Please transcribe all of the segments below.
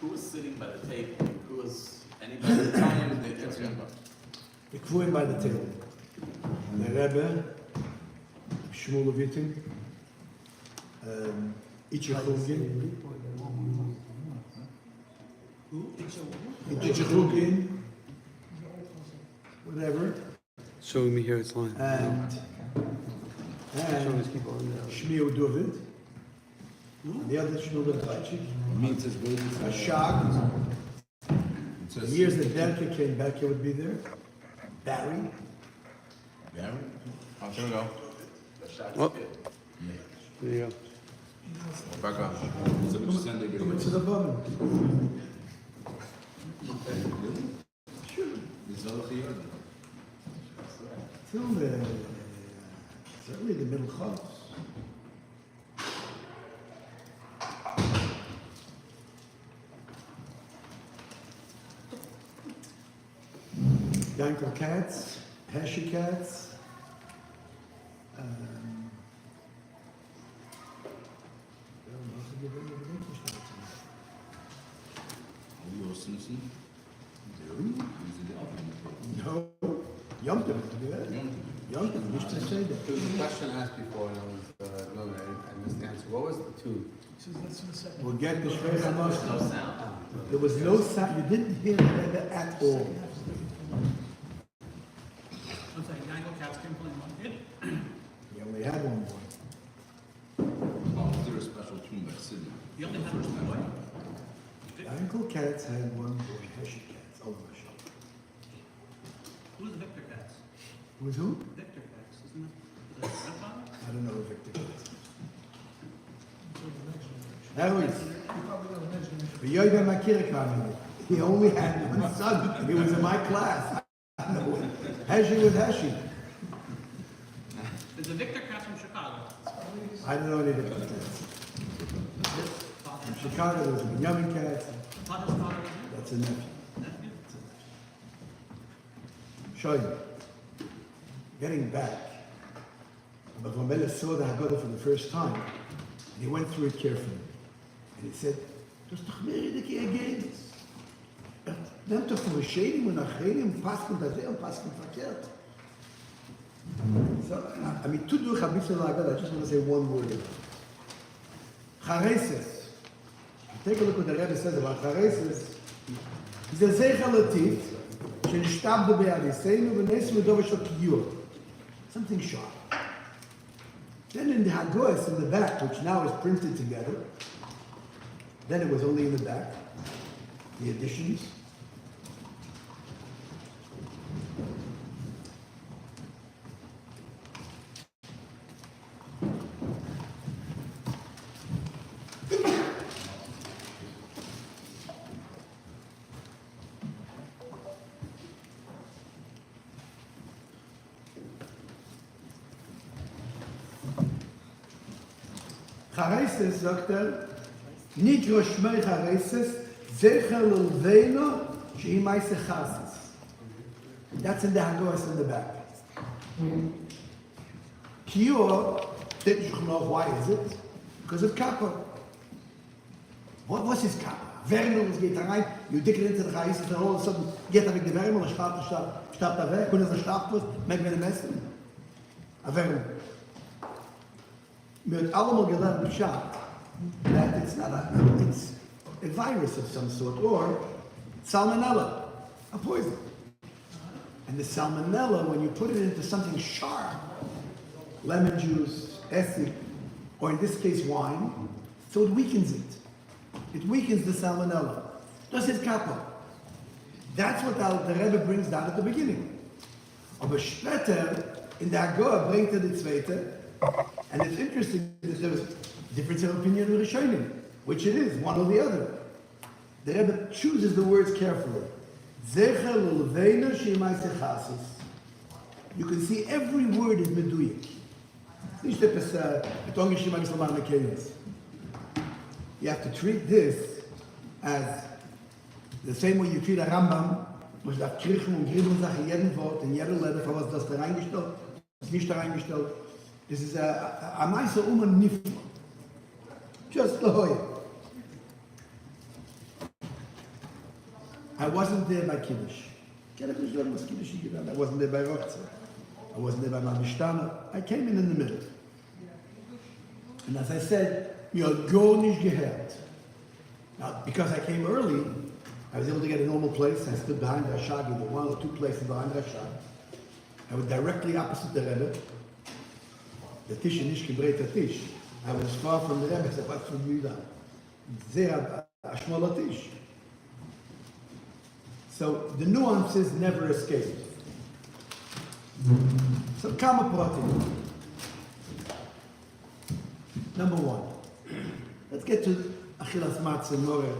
was sitting by the table? Who was anybody? The Kvuim by the table. The Rebbe, Shmuel Levitin, Ichechugin. Ichechugin. Whatever. Showing me here it's line. And Shmuel David. The other Shmuel David. Means his baby. A Shag. The years that Derke came back, he would be there. Barry. Barry? Oh, here we go. Oh. There you go. Back up. So we send it Come to the bottom. Sure. Till the certainly the middle class. Yankel cats, Heshy cats. No, Yom Tov to do that. Yom Tov, which to say that. There was a question asked before, and I missed the answer. What was the two? We'll get the Shvei Hamas. No sound. There was no sound. You didn't hear the Rebbe at all. I'm saying Yankel cats can play one kid. He only had one boy. Oh, is there a special tune by Sydney? You only have one boy. Yankel cats had one boy. Heshy cats. Oh my God. Who's the Victor cats? Who's who? Victor cats, isn't it? The grandfather? I don't know Victor cats. Eloise. V'yoyda Makira Kamini. He only had one son. He was in my class. Heshy was Heshy. There's a Victor cats from Chicago. I don't know any Victor cats. In Chicago, there was a Benjamin cat. Father's father was That's a nephew. nephew. Show you. Getting back. But when Mela saw the Haggadah for the first time, and he went through it carefully. And he said, "Das doch mehr Ridike again. Nehmt doch von Schedim und Achredim, passt und das und passt und verkehrt." So, I mean, to do Chabitza Haggadah, I just want to say one word. Chareses. Take a look what the Rebbe says about Chareses. He says, "Zeich halatif, שנשתבדו באריסנו ונעשו מדובר של קיור." Something sharp. Then in the Haggoes in the back, which now is printed together, then it was only in the back, the additions. Chareses, sagt nicht Roshmei Chareses, Zecher Lulveino, Shehi Maise Chasis. That's in the Haggoes in the back. Kior, didn't you know why is it? Because of Kappa. What was his Kappa? Wärme, es geht da rein, you dig it into the Chareses, and all of a sudden, geht da weg die Wärme, und starb da weg, und es starb was, merkt man den Essen. A Wärme. Mir hat allemal gelernt Pshat that it's not it's a virus of some sort or salmonella, a poison. And the salmonella, when you put it into something sharp, lemon juice, acid, or in this case wine, so it weakens it. It weakens the salmonella. Das ist kappa. That's what the Rebbe brings down at the beginning. Aber später, in der Haggadah, bringt the zweite. And it's interesting that there was a difference of opinion with Rishonim, which it is, one or the other. The Rebbe chooses the words carefully. Zecher l'leveinu she'imai sechasis. You can see every word is meduyik. Nicht etwas betonge she'imai s'lamar mekayos. You have to treat this as the same way you treat a Rambam, wo es darf kirchen und gribbeln Sachen jeden Wort, in jeder Letter, für was das da reingestellt, ist nicht da reingestellt. This is a nice woman nifla. Just the hoy. I wasn't there by Kiddush. I wasn't there by Rochza. I wasn't there by Mishtana. I came in the middle. And as I said, wir hat gar nicht gehört. Now, because I came early, I was able to get a normal place. I stood behind Rashad, either one or two places behind Rashad. I was directly opposite the Rebbe. The Tish and Ishki Breit Tish. I was far from the Rebbe, so what's from Yudah? There, Ashmol Tish. So the nuances never escaped. So Kama Pratim. Number one. Let's get to Achilas Matzah Moreh.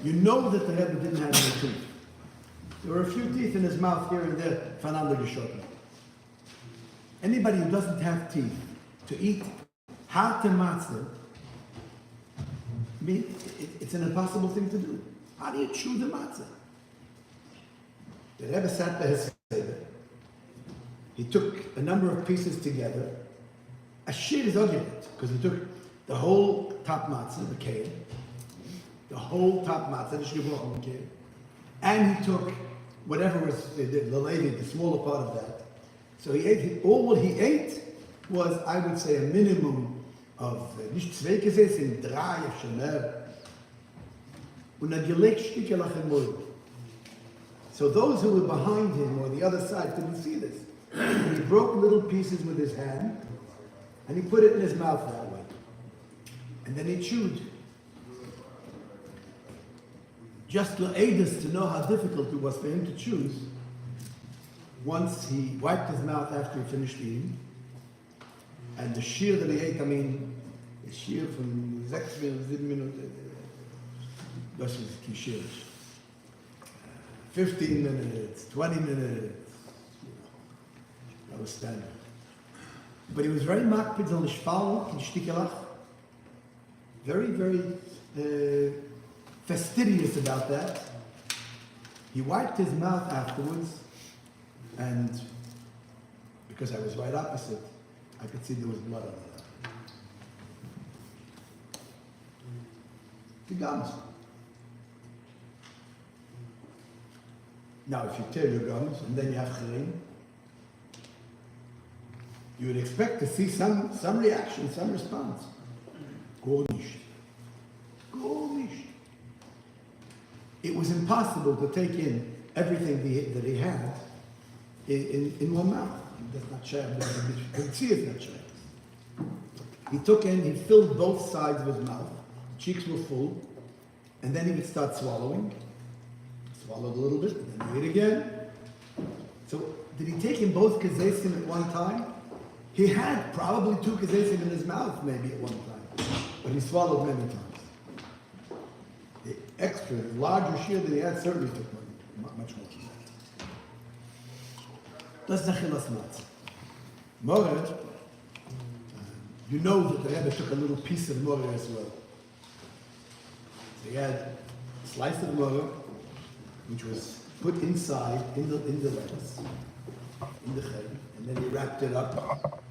You know that the Rebbe didn't have any teeth. There were a few teeth in his mouth here and there, Fernando Geshotten. Anybody who doesn't have teeth to eat harte matzah, I mean, it's an impossible thing to do. How do you chew the matzah? The Rebbe sat by his Seder. He took a number of pieces together. A shir is argument, because he took the whole top matzah, the kale, the whole top matzah, the shgebrochen kale, and he took whatever was the lady, the smaller part of that. So he ate, all what he ate was, I would say, a minimum of, nicht zwei gesessen, drei, schon mehr. Und er gelegt Stückelach im Mund. So those who were behind him or the other side couldn't see this. And he broke little pieces with his hand, and he put it in his mouth that way. And then he chewed. Just to aid us to know how difficult it was for him to choose, once he wiped his mouth after he finished eating, and the shiur that he ate, I mean, the shiur from 6 minutes, 7 minutes, das ist die shiur. 15 minutes, 20 minutes, that was standard. But he was very makpid on the shpal and shtikelach, very, very fastidious about that. He wiped his mouth afterwards, and because I was right opposite, I could see there was blood on it. The gums. Now, if you tear your gums and then you have cherein, you would expect to see some reaction, some response. Gar nicht. Gar nicht. It was impossible to take in everything that he had in one mouth. That's not shared. You can see it's not shared. He took in, he filled both sides of his mouth. Cheeks were full, and then he would start swallowing. Swallowed a little bit, and then ate again. So, did he take in both kazesim at one time? He had probably 2 kazesim in his mouth, maybe at one time, but he swallowed many times. The extra, larger shiur that he had certainly took much more than that. That's Nachilas Matzah. Moreh, you know that the Rebbe took a little piece of moreh as well. So he had a slice of moreh, which was put inside, in the lettuce, in the chay, and then he wrapped it up.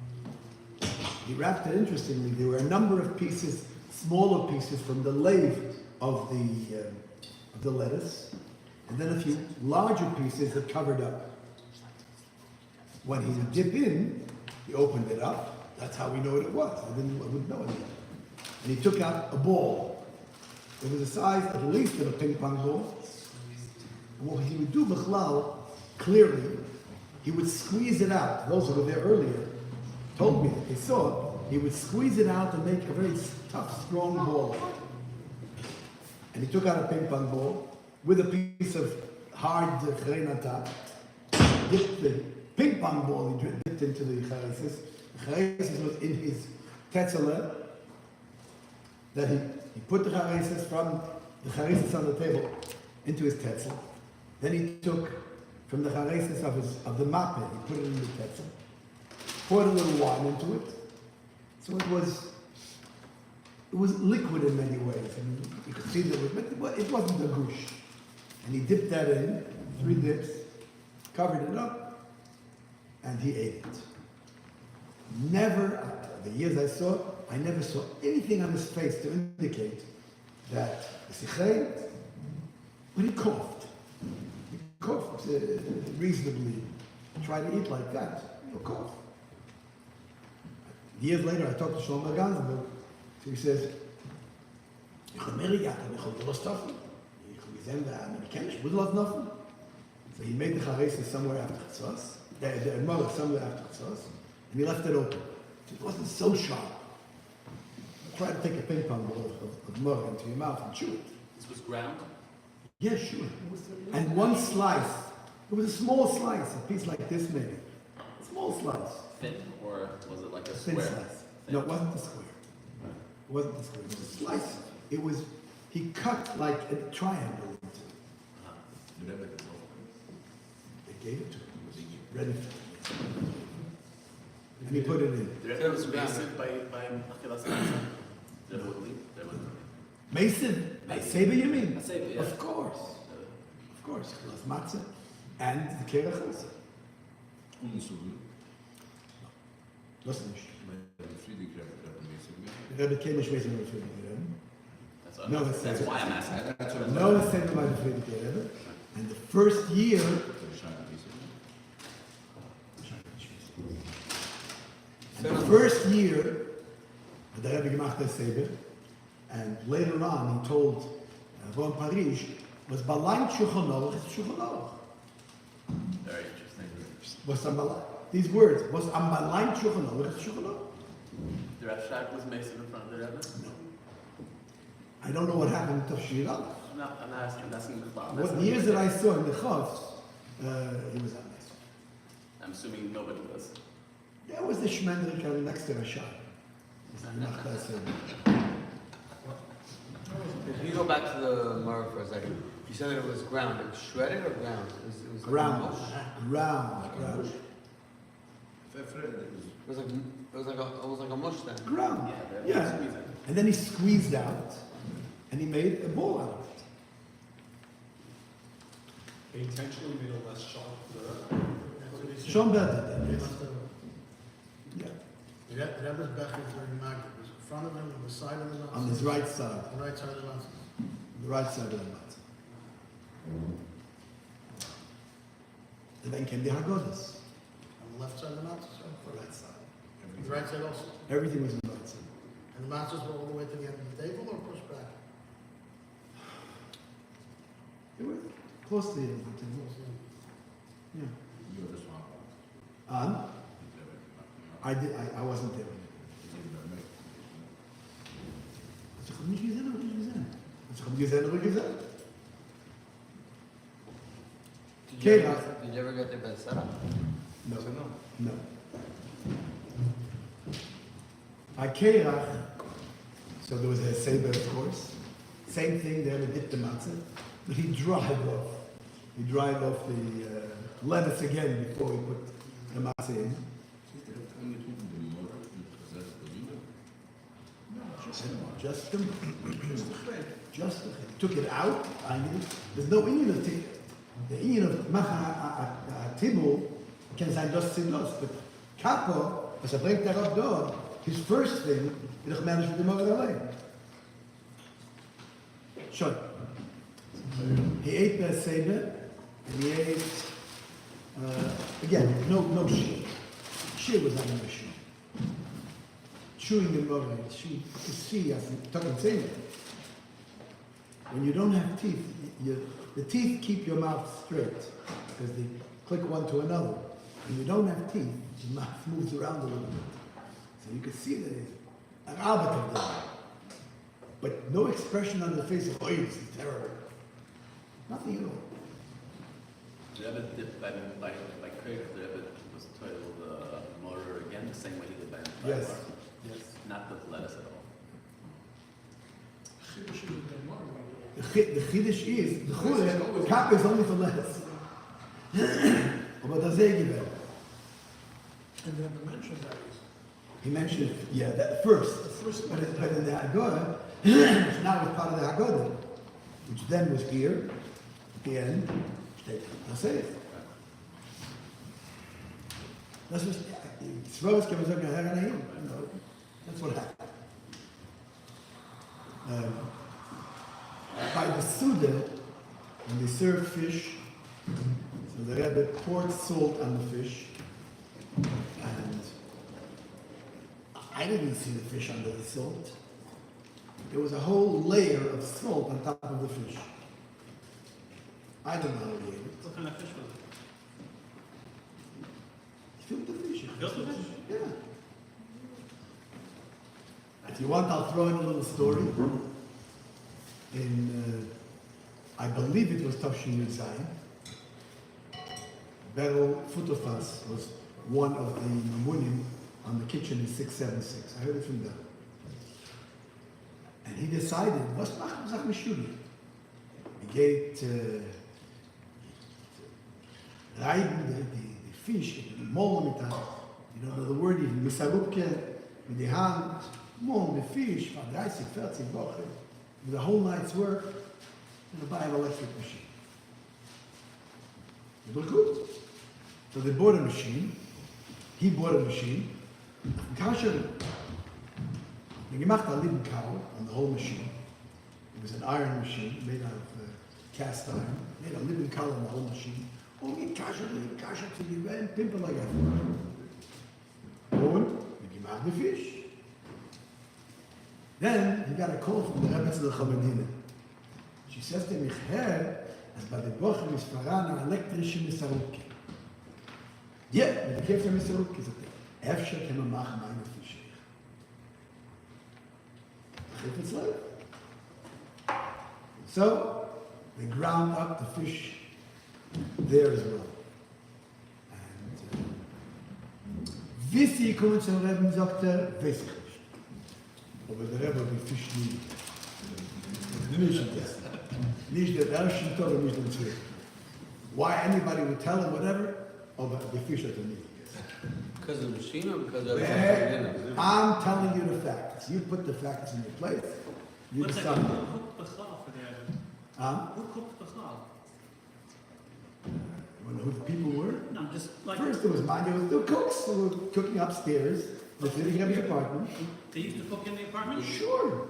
He wrapped it interestingly. There were a number of pieces, smaller pieces from the lave of the lettuce, and then a few larger pieces that covered up. When he would dip in, he opened it up. That's how we know what it was. I wouldn't know it yet. And he took out a ball. It was the size at least of a ping pong ball. And what he would do, Bichlal, clearly, he would squeeze it out. Those who were there earlier told me that they saw it. He would squeeze it out and make a very tough, strong ball. And he took out a ping pong ball with a piece of hard cherein on top, dipped the ping pong ball, he dipped into the charesis. The charesis was in his tetzele. Then he put the charesis from the charesis on the table into his tetzel. Then he took from the charesis of the mape, he put it in the tetzel, poured a little wine into it. So it was liquid in many ways. I mean, you could see that it wasn't a gush. And he dipped that in, 3 dips, covered it up, and he ate it. Never, the years I saw, I never saw anything on his face to indicate that the sichei But he coughed. He coughed reasonably. Try to eat like that. He'll cough. Years later, I talked to Shlomo Gansberg. So he says, "Ich habe mehr gehabt, ich habe Lust auf ihn. Ich habe gesehen, ich kenne nicht, Budel auf nothing." So he made the charesa somewhere after Chatzos, the mother somewhere after Chatzos, and he left it open. It wasn't so sharp. Try to take a ping pong ball of mother into your mouth and chew it. This was ground? Yeah, sure. And one slice, it was a small slice, a piece like this maybe. A small slice. Thin, or was it like a Thin square? slice. No, it wasn't a square. It wasn't a square. It was a slice. It was, he cut like a triangle into it. The Rebbe did They gave it to him. It was ready for him. And he put it in. The Rebbe was raised by Achilas Matzah. The Rebbe would leave. The Rebbe would leave. Mason, Seder you mean? A Seder, yeah. Of course. Of course. Chilas matzah and the kerach also. Unzugen, Listen, weil die Friedrich Rebbe mäßig the Rebbe came and Mason with the Rebbe. No, it's That's Seder. why I'm asking. That's what No, it's Seder by the Rebbe. And the first year, the first year, the Rebbe gemacht the Seder, and later on he told Ron Paris was Balaim Shulchan Aruch, it's Shulchan Aruch. Very interesting. Was am these words was am Balaim Shulchan Aruch, it's Shulchan Aruch. The Rav Shach was Mason in front of the Rebbe? No. I don't know what happened to Shiur. I'm asking the Klal. What years that I saw in the Chavs, he was on this. I'm assuming nobody was. There was the Shmendrik next to Rashad. If you go back to the Mara for a second, you said that it was ground. It was shredded or ground? It was Ground, Like a mush? ground. It was like a mush then. Ground, Yeah, yeah. squeeze it. And then he squeezed out, and he made a ball out of it. They intentionally made a less sharp. Sean Bell did that, yes. Yeah, The Rebbe's back is very magnet. It was in front of him, on the side of the mountain. on his right side, The right side of the mountain. the right side of the mountain. And then came the Haggadahs, On the left side of the mountain, sir? the right side. The right side also. Everything was on the right side. And the mountains were all the way to the end of the table or pushed back? They were close to the end of the table. Yeah. I wasn't there. Ich habe nicht gesehen, aber nicht gesehen. Ich habe gesehen, aber gesehen. Did you ever get the best setup? No. No. By Kerach, so there was a Seder, of course. Same thing, they would dip the matzah, but he dried off. He dried off the lettuce again before he put the matzah in. Just the took it out. I mean, there's no Indian of tikkun. The Indian of macha tibul can sein just sinnlos, but kapo, was bringt darauf dort, his first thing, is managed with the mother allein. Sure. He ate the Seder, and he ate, again, no Shiur. Shiur was not a Shiur. Chewing the mother, you see, as talking Seder. When you don't have teeth, the teeth keep your mouth straight, because they click one to another. When you don't have teeth, your mouth moves around a little bit. So you can see that it's an arbiter of that. But no expression on the face of, oh, this is terrible. Nothing at all. The Rebbe did by Kirk, the Rebbe was told motor again the same way he did by Yes. Bar. Yes. Not with lettuce at all. The Chiddush is, the Chule, Kappa is only for lettuce. But does he give it? And then the mention that is. He mentioned, yeah, that first. But in the Haggadah, it's now it's part of the Haggadah, which then was here, at the end, I'll say it. That's what, Tzvos came and said, that's what happened. By the Suda, when they served fish, so the Rebbe poured salt on the fish, and I didn't see the fish under the salt. There was a whole layer of salt on top of the fish. I don't know how he ate it. What kind of fish was it? Filter fish. Filter fish? Yeah. If you want, I'll throw in a little story. In, I believe it was Tafshin Yud Zayin. Beryl Futofas was one of the Mamunim on the kitchen in 676. I heard it from them. And he decided, what's Zach Mishuri? He gave Reiben, the fish, the mol, you know the word even, Misarupke, with the hand, mol, the fish, for 30, 40 Wochen, with the whole night's work, and to buy an electric machine. It was good. So they bought a machine, he bought a machine, Kasher, they gemacht a little cow on the whole machine. It was an iron machine made out of cast iron, made a living cow on the whole machine. Only kasher to the event, pimple like that. Und we gemacht the fish. Then he got a call from the Rebbe to the Chamadina. She says to him, ich heard, as bei der Woche is voran an elektrische Misarutke. Ja, mit der Käfer Misarutke, sagt Efscher kann man machen meine Fische. If it's like. So, they ground up the fish there as well. And wie sie kommen zum Rebbe, sagt weiß ich nicht. Aber der Rebbe will Fisch nie. Nicht das. Nicht der erste Tag und nicht der zweite. Why anybody would tell him whatever, aber the fish at the meat. Because of the machine or because of I'm telling you the facts. You put the facts in your place. You What's decide. that? Who cooked the challah for the Who cooked the challah? Who the people were? No, just like First there was the cooks who were cooking upstairs. They're sitting in the apartment. they used to cook in the apartment. Sure.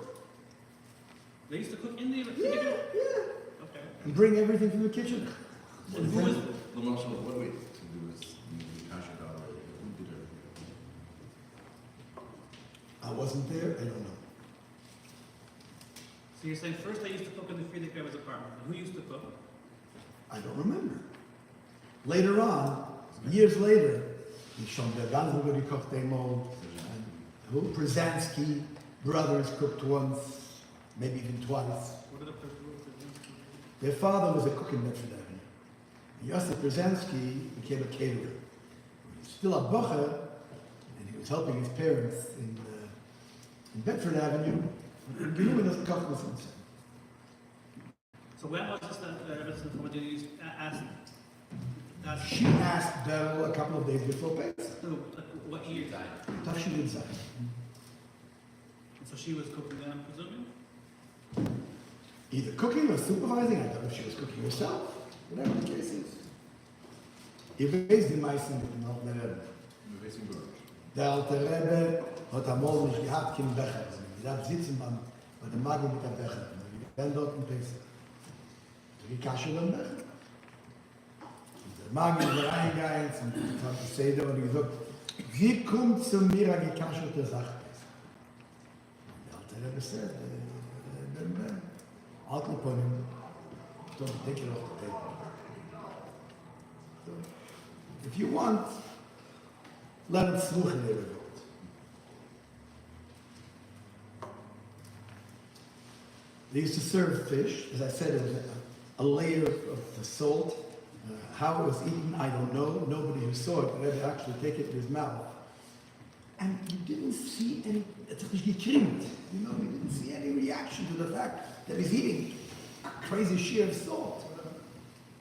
They used to cook in the Yeah, yeah. Okay. And bring everything from the kitchen. And who was The marshal, what way to do is the kasher dollar, who did everything? I wasn't there. I don't know. So you're saying first they used to cook in the Friedrich Rebbe's apartment. Who used to cook? I don't remember. Later on, years later, die schon der ganze über die Kochtemol, who Brzezinski brothers cooked once, maybe even twice. What are the first rules? Their father was a cook in Bedford Avenue. Yosef Brzezinski became a caterer. He was still a bocher, and he was helping his parents in Bedford Avenue. And Genu das Koch was himself. So when was this that Rebbe from the used asked? She asked Beryl a couple of days before Pesach. What year? Tough she didn't say. So she was cooking then, I'm presuming? Either cooking or supervising. I don't know if she was cooking herself. Whatever the case is. Ihr wisst die meisten noch mehr Rebbe. Wir wissen gar nicht. Der alte Rebbe hat einmal nicht gehabt, kein Becher. Er darf sitzen bei der Magel mit der Becher. Er war dort in Pesach. Die Kasche dann Becher. Der Magel ist reingegangen zum Seder und gesagt, wie kommt zu mir eine gekaschelte Sache? Der alte Rebbe sagt, I'll upon him, don't take it off the table. So, if you want, let it sluch in there. They used to serve fish. As I said, it was a layer of the salt. How it was eaten, I don't know. Nobody who saw it could ever actually take it in his mouth. And you didn't see any, it's a gekrimmt. You know, you didn't see any reaction to the fact that he's eating a crazy sheer of salt.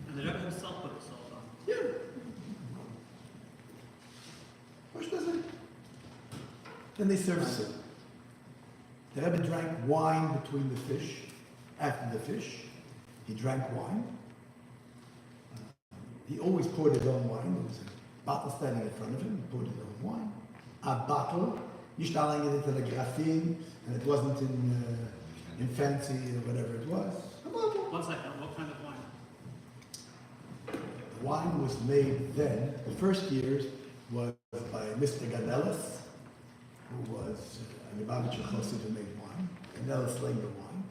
And the Rebbe himself put the salt on. Yeah. What does it? Then they served soup. The Rebbe drank wine between the fish. After the fish, he drank wine. He always poured his own wine. There was a bottle standing in front of him. He poured his own wine. A bottle, nicht allein into the graphene, and it wasn't in fancy or whatever it was. A bottle. 1 second, what kind of wine? wine was made then, the first years was by Mr. Ganelis, who was a Lubavitcher Chassid who made wine, Ganelis Langer wine.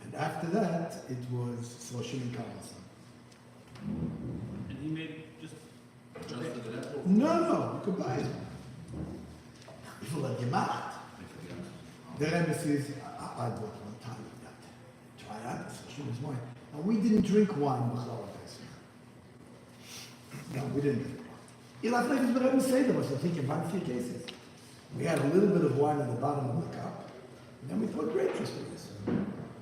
And after that, it was Shloshim Carlson. And he made just. Just for the apple? No, you could buy it. If you like gemacht. The Rebbe says, I bought one time of that. Try out this Shloshim's wine. Now, we didn't drink wine with our Pesach. No, we didn't drink wine. You'll have to make the Rebbe Seder was, I think, in 1 4 cases. We had a little bit of wine at the bottom of the cup, and then we thought grapefruit to this.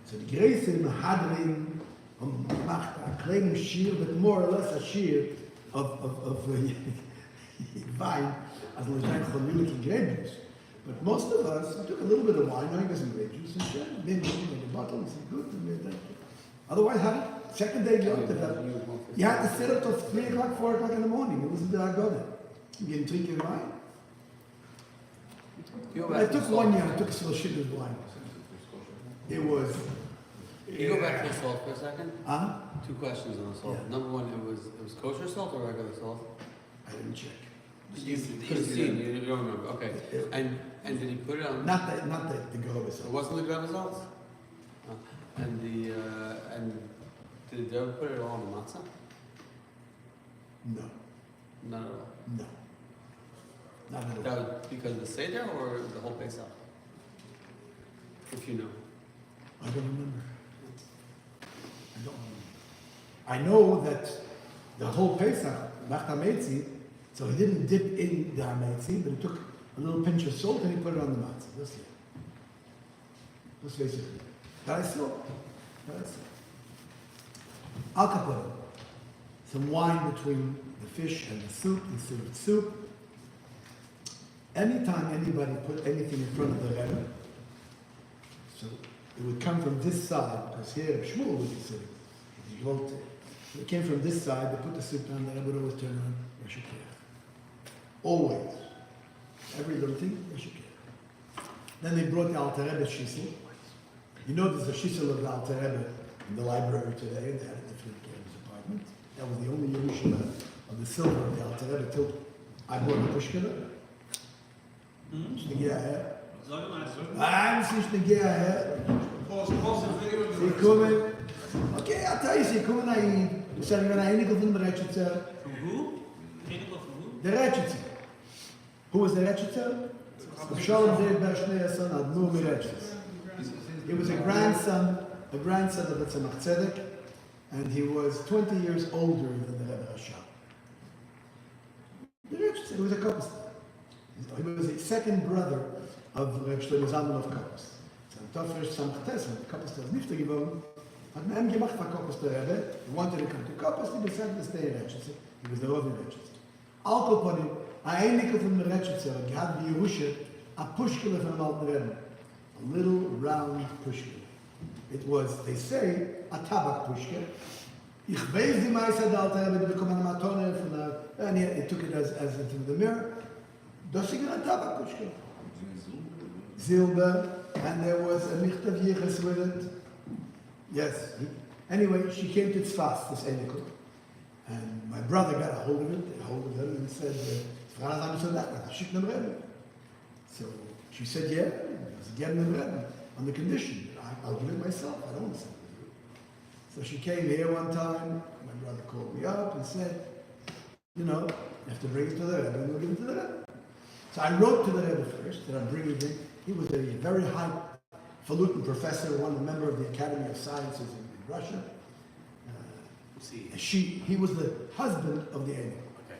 So the grace in Mahadrim, gemacht a kleinem Shiur, but more or less a Shiur of wine, as l'shayn chonulik and grape juice. But most of us, we took a little bit of wine, knowing some grape juice, and shared it, in the bottle, and said, good, and we drank it. Otherwise, second day, you had to sit up till 3 o'clock, 4 o'clock in the morning. It wasn't that good. You didn't drink your wine. I took 1 year, I took a Shloshim wine. It was. Can you go back to the salt for a second? 2 questions on the salt. Yeah. Number one, it was kosher salt or regular salt? I didn't check. You could have seen, you don't remember, okay. And did he put it on? Not the Gehobes. It wasn't the Rebbe salts? And did they ever put it all on the matzah? No, Not at all. no. Not at That all. was because of the Seder or the whole Pesach? If you know. I don't remember. I don't remember. I know that the whole Pesach, Nach HaMetzi, so he didn't dip in the HaMetzi, but he took a little pinch of salt and he put it on the matzah. That's it. That's basically it. That I saw. Al Capone. Some wine between the fish and the soup, instead of soup. Anytime anybody put anything in front of the Rebbe, so it would come from this side, because here Shmuel would be sitting. He wrote it. It came from this side, they put the soup down, the Rebbe would always turn around, Yeshukeh. Always. Every little thing, Yeshukeh. Then they brought the Alter Rebbe Shissel. You know there's a Shissel of the Alter Rebbe in the library today, they had it in his apartment. That was the only Yerushalayim of the silver of the Alter Rebbe till I bought the Pushkala. Sie kommen, okay, Sie kommen ein, ich sage, wenn einige von dem Rätschitzer. From who? Technical from who? Der Rätschitzer. Who was the Rätschitzer? Shalom Zev Bershneya son Admur Rätschitzer. He was a grandson of the Tzemach Tzedek, and he was 20 years older than the Rebbe Rashab. The Rätschitzer, he was a Kopster. He was the second brother of Reb Shlomo Zalman of Koppos. Sein Tofresh Samach Tes, when Koppos was nicht geworden, hat man ihm gemacht for Koppos der Rebbe. He wanted to come to Koppos, he decided to stay in Rätschitzer. He was the Rav in Rätschitzer. Al Koponim, einige von der Rätschitzer, gehad wie Yerusha, a pushkele von dem alten Rebbe. A little round pushkele. It was, they say, a tabak pushkele. Ich weiß die Meister der alte Rebbe, die bekommen eine Matone von der, and he took it as into the mirror. Das ist ein tabak pushkele. Silber, and there was a Michtav Yichas with it. Yes. Anyway, she came to Tzfas, this Enikut. And my brother got a hold of him, and said, so she said, yeah, get him Rebbe, on the condition, I'll do it myself, I don't want to send it. So she came here one time, my brother called me up and said, you know, you have to bring it to the Rebbe, and we'll give it to the Rebbe. So I wrote to the Rebbe first, that I'm bringing it in. He was a very highfalutin professor, one member of the Academy of Sciences in Russia. He was the husband of the Amy. Okay.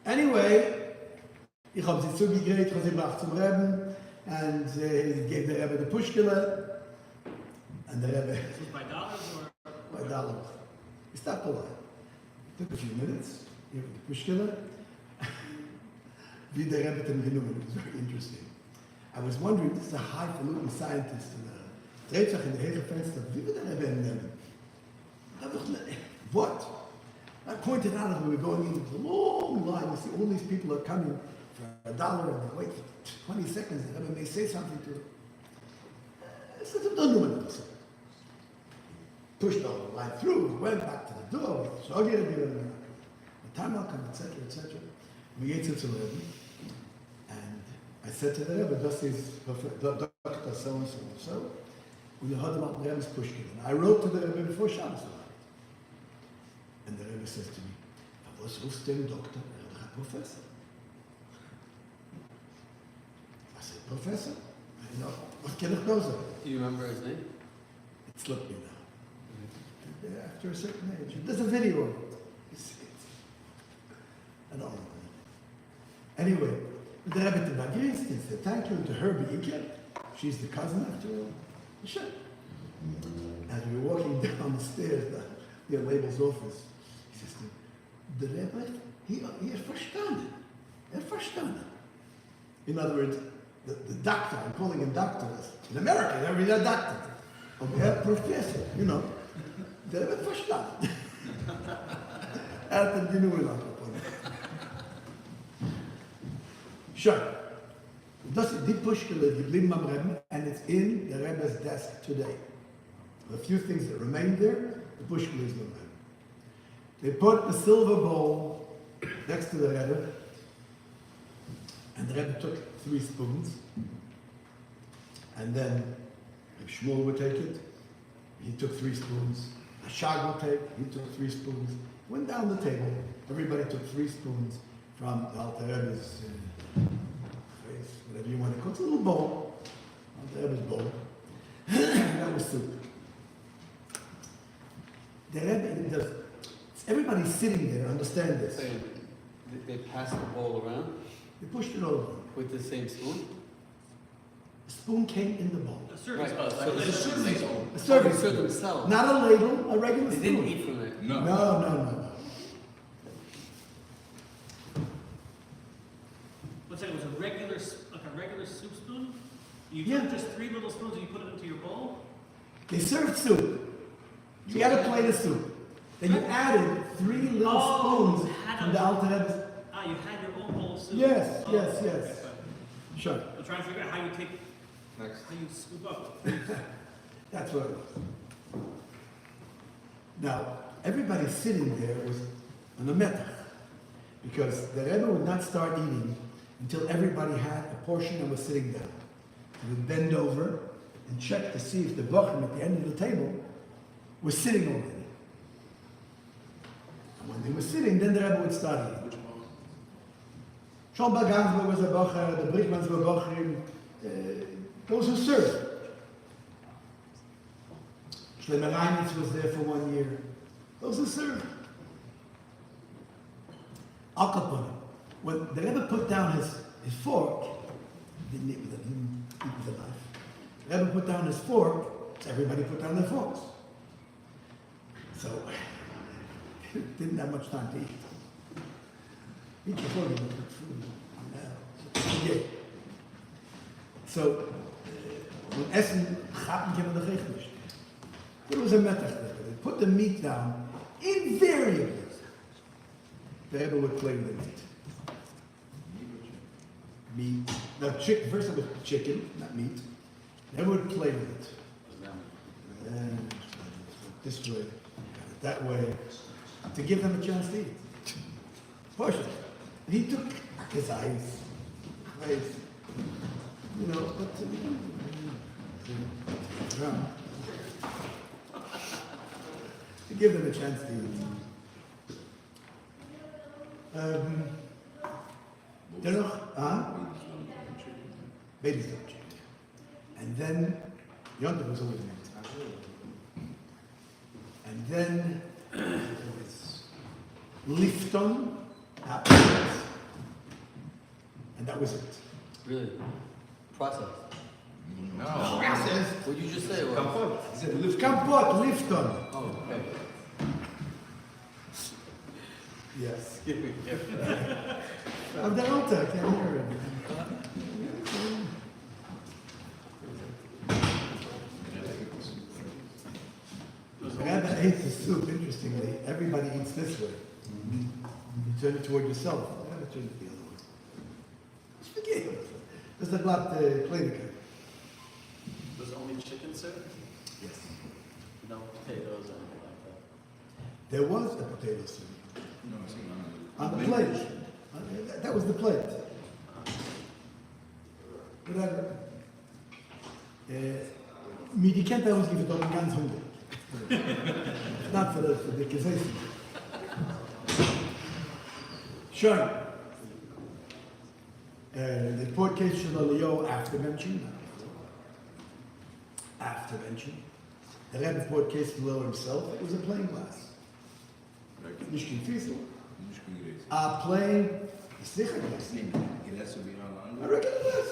Anyway, ich habe sie zugegeben, ich habe sie gebracht zum Rebbe, and he gave the Rebbe the Pushkele, and the Rebbe... This was by dollars or? By dollars. He stopped a while. Took a few minutes, he gave the Pushkele, wie der Rebbe them genommen. It was very interesting. I was wondering, this is a highfalutin scientist, and dreht sich in der Hege Fenster, wie wird der Rebbe ihn nennen? What? I pointed out as we were going into the long line, you see all these people are coming for $1 and they wait for 20 seconds, the Rebbe may say something to them. I said, don't do it. pushed the whole line through, went back to the door, so I'll get it, the time will come, etc., etc. We get to the Rebbe, and I said to the Rebbe, das ist Dr. so-and-so, so, und you heard about the Rebbe's Pushkin. And I wrote to the Rebbe before Shabbos arrived. And the Rebbe says to me, was rufst du den Doktor? Er Professor. I said, Professor? I know, what can it go so? Do you remember his name? It slipped me now. After a certain age. There's a video of it. You see it. I don't remember. Anyway, the Rebbe to Bagris, he said, thank you to Herbie again. She's the cousin after all. Sure. As we were walking down the stairs, the label's office, he says to the Rebbe, he is verstanden. Verstanden. In other words, the doctor, I'm calling him doctor, in America, they're a doctor. Okay, professor, you know. The Rebbe verstanden. Had the dinner with Sure. Das ist die Pushkele, geblieben am Rebbe, and it's in the Rebbe's desk today. A few things that remain there, the Pushkele is the Rebbe. They put the silver bowl next to the Rebbe, and the Rebbe took 3 spoons, and then Shmuel would take it, he took 3 spoons, Ashag would take, he took 3 spoons, went down the table, everybody took 3 spoons from the Alter Rebbe's whatever you want to call it, it's a little bowl, Alter Rebbe's bowl, that was soup. The Rebbe, everybody's sitting there, understand this. Say, they passed the bowl around They pushed it over. with the same spoon? The spoon came in the bowl. A service. Right. So So it's the a service. A They serving served spoon. themselves. Not a ladle, a regular They spoon. didn't eat from it. No, no, no. Let's say it was a regular, like a regular soup spoon? You Yeah. took just 3 little spoons and you put it into your bowl? They served soup. You had a plate of soup. Then you added 3 little Oh, spoons you had from a- the Alter Rebbe's. Ah, you had your own bowl of soup? Yes, Oh, yes, okay, yes. fine. Sure. I'm trying to figure out how you take, Next. how you scoop up. That's what it was. Now, everybody sitting there was on a metach, because the Rebbe would not start eating until everybody had a portion and was sitting down. He would bend over and check to see if the bochum at the end of the table was sitting already. And when they were sitting, then the Rebbe would start eating. Shlomo Gansberg was a bocher, the Brickmans were bochrim, those who served. Shlomo Reinitz was there for 1 year. Those who served. Al Capone, when the Rebbe put down his fork, he didn't eat with it, he didn't eat with a knife. The Rebbe put down his fork, so everybody put down their forks. So, didn't have much time to eat. Eat your fork, you don't put food. Yeah. So, when Essen gappen came on the Gechnisch. There was a metach there. They put the meat down, invariably. The Rebbe would play with the meat. Meat. No, chicken. First it was chicken, not meat. The Rebbe would play with it. And this way, that way, to give them a chance to eat. Push it. He took his eyes, you know, but to give them a chance to eat. Dennoch, baby's not chicken. And then, Yontif was always meat. And then, there was Lifton, apples, and that was it. Really? Process. No. Process. What did you just say? it was? He said lift. Kampot, Lifton. Oh, okay. Yes. Give me. I'm the altar, I can't hear it. The Rebbe ate the soup, interestingly. Everybody eats this way. You turn it toward yourself. The Rebbe turned it the other way. It's forgiving. This is about the clinic. Was it only chicken, sir? Yes. No potatoes or anything like that. There was a potato soup No, it's on the plate. That was the plate. Whatever. Mir die kennt er uns gibt doch ganz hungrig. Not for the Gesellschaft. Schön. The port case should Leo after mention. After mention. The Rebbe port case to Leo himself. It was a plain glass. Nicht confused. A plain. Sicher glass. A regular glass.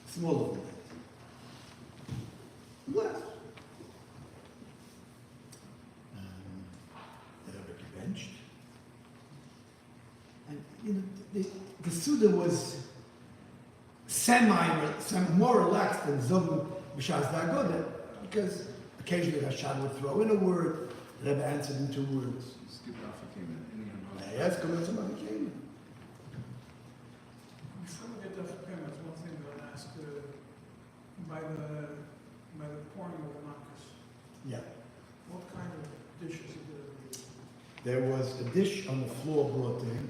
Smaller than that. Glass. The Rebbe benched. And you know, the Suda was more relaxed than Zom B'Shas Dagoda, because occasionally Hashan would throw in a word, the Rebbe answered in 2 words. Yes, come on, somebody came. Before we get to Afrikaans, one thing that I asked by the pouring of the makas, Yeah. what kind of dishes did There was a dish on the floor brought in.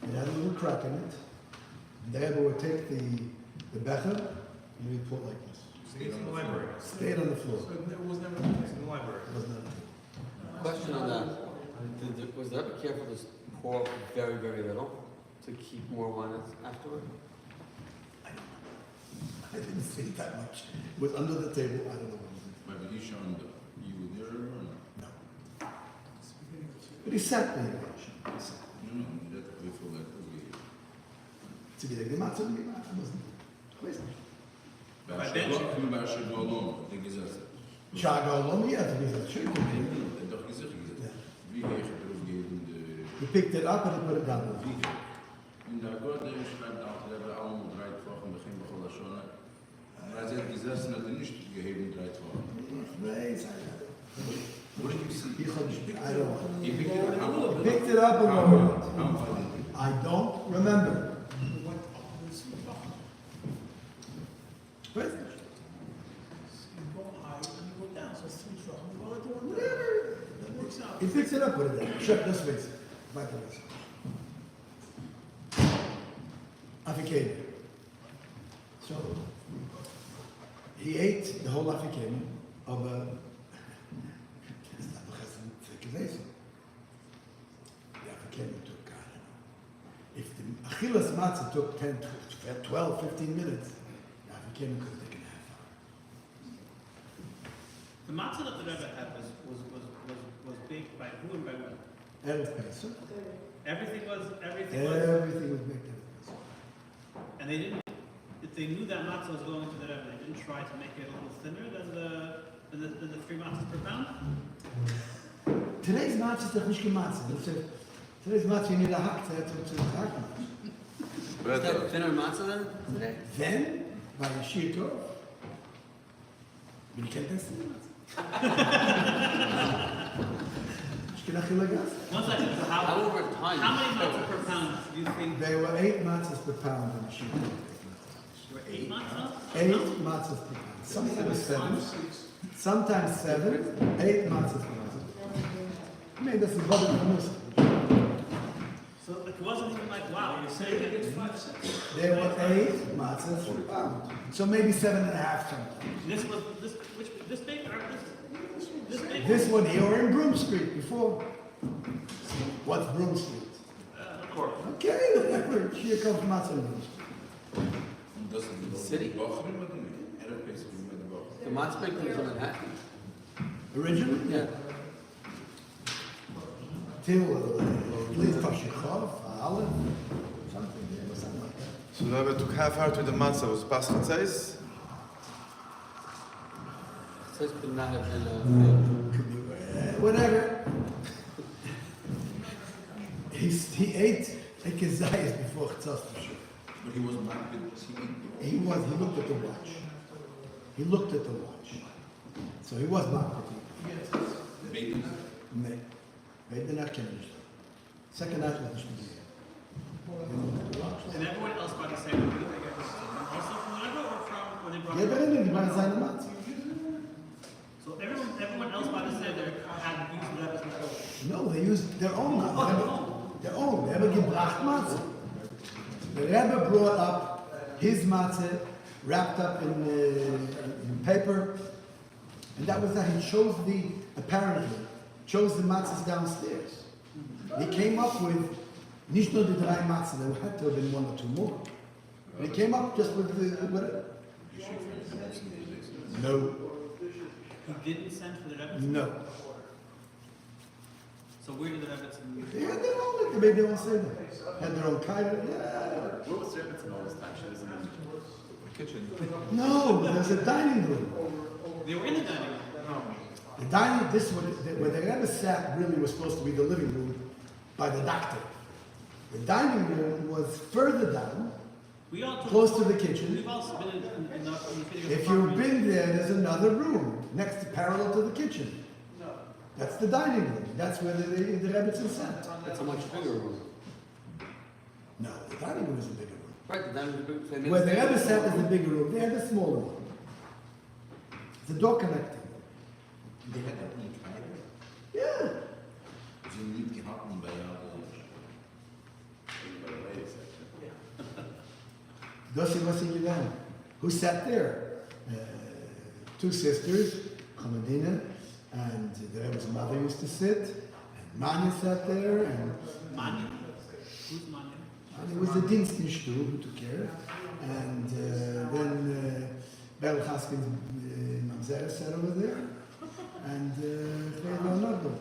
It had a little crack in it. And the Rebbe would take the becher and he'd put like this. Stayed in the library. Stayed on the floor. So it was never It's in the library. It was not. Question on that. Was the Rebbe careful to pour very, very little to keep more wine afterward? I don't know. I didn't see it that much. It was under the table. I don't know what it Maar wie is on the you were there or not? was. No. it's the beginning of the But he sat there. He sat. No, that before that we. To be like the matzah, I wasn't. Wasn't. Bij bench? Bij Shiur, denk je dat? Shago Lomi, yeah, to be like, sure. En toch gezegd, wie heeft er ook die He picked it up and he put it down. wie? In de akkoord schrijft dat we hebben allemaal draait voor een begin begon dat zo. Maar hij zegt, die 6 net niet gegeven draait voor. Nee, zei hij. What did you see? I don't know. He picked it up. He picked it up and wrote it. How funny. I don't remember. We went up this bach. Present. You go high and you go down, so it's 3 trucks. We want to do it. Whatever. That works out. He picks it up, put it there. Check this way. Back to this. Afikaim. So, he ate the whole afikaim of a... The afikaim took, I don't know. If the Achilas matzah took 10, 12, 15 minutes, the afikaim could have taken half hour. The matzah that the Rebbe had was baked by who and by when? Erev Pesach. Everything was Everything was baked Erev Pesach. and they didn't. If they knew that matzah was going to the Rebbe, they didn't try to make it a little thinner than the 3 matzahs per pound. Today's matzah is toch nicht gematzah. Today's matzah you need a hack to hack. Is that thinner matzah then today? Then, by a sheer tov, you can't test the matzah. Shkilach ilagas. One second. So How over time? how many matzahs per pound do you think? There were 8 matzahs per pound in the sheer tov. There were 8 matzahs? 8 matzahs per pound. Sometimes 7. Sometimes 7. 8 matzahs per pound. I mean, that's the bottom of the most. So it wasn't even like, wow, you're saying that it's 5 cents. There were 8 matzahs per pound. So maybe 7.5 sometimes. This was this big or this big? This one here, or in Broom Street before. What's Broom Street? Of course. Okay, whatever. Here comes matzah in Broom Street. Dat is de City? bagger met hem. Erg bezig met de bagger. The matzah baked in Manhattan. Originally? Yeah. Till least Tashikov, Olive, something like that. So the Rebbe took half hour to the matzah. Was Pascha says? It says could not have been Whatever. He ate a kezayis before Chatzos for sure. But he was mad with He looked at the watch. He looked at the watch. So he was not critiquing. bacon. Nee. Weet de nacht kennen dus. Second night was the shmiyah. And everyone else brought the same food, I guess, also from the Rebbe or from when they brought Jeder in die waren seine maat. used their own matzah. Their own. The Rebbe gebracht matzah. The Rebbe brought up his matzah wrapped up in paper, and that was that he chose the matzahs downstairs. He came up with nicht nur die drei matzahs, there had to have been one or two more. He came up just with no. He didn't send for the Rebbe? No. So where did the Rebbe send? They had their own, they made their own Seder. Had their own kite, yeah. Where was Rebbe all this time? She was in the Kitchen. No, there's a dining room. They were in the dining room. The dining, where the Rebbe sat really was supposed to be the living room by the doctor. The dining room was further down, We all took, close to the kitchen. We've also been in the If you've been there, there's another room next to, parallel to the kitchen. That's the dining room. That's where the Rebbetzin sat. It's a much bigger room. No, the dining room is a bigger room. Right, the dining room is big. Where the Rebbe sat is the bigger room. They had the smaller one. It's a door connecting. They had that in China. Yeah. Sie haben nicht gehabt bei by the ladies section. Dosi Wasi Yivan. Who sat there? Two sisters, Chamadina, and the Rebbe's mother used to sit, and Manya sat there, and Manya. Who's Manya? Manya was the Dienstnichtu who took care, and then Beryl Haskin's Mamzera sat over there, and Leonardo.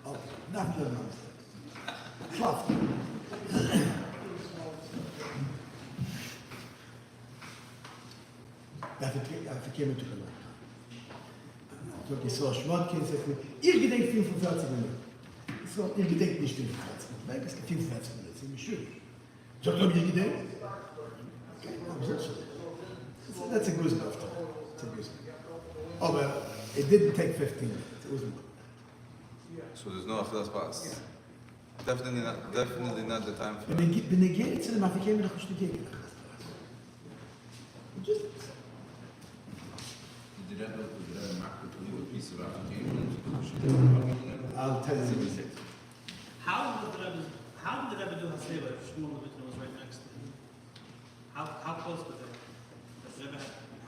Oh, not the Mamzera. Fluff. Dafür käme zu kommen. So, ich so, Schmodkin sagt mir, ihr gedenkt 45 Minuten. So, ihr gedenkt nicht 45 Minuten. Nein, es gibt 45 Minuten, das ist nicht schön. So, ihr gedenkt? Okay, warum sollst du das? That's a good enough time. That's a good enough. Oh, but it didn't take 15 minutes. It was more. So there's no after that pass. Definitely not the time for Bin ich gehe zu dem Afrikaner noch nicht gegeben. Just the Rebbe marked to leave a piece of African. I'll tell you. How did the Rebbe do Haseva if Shmuel Levittin was right next to him? How close was it? The Rebbe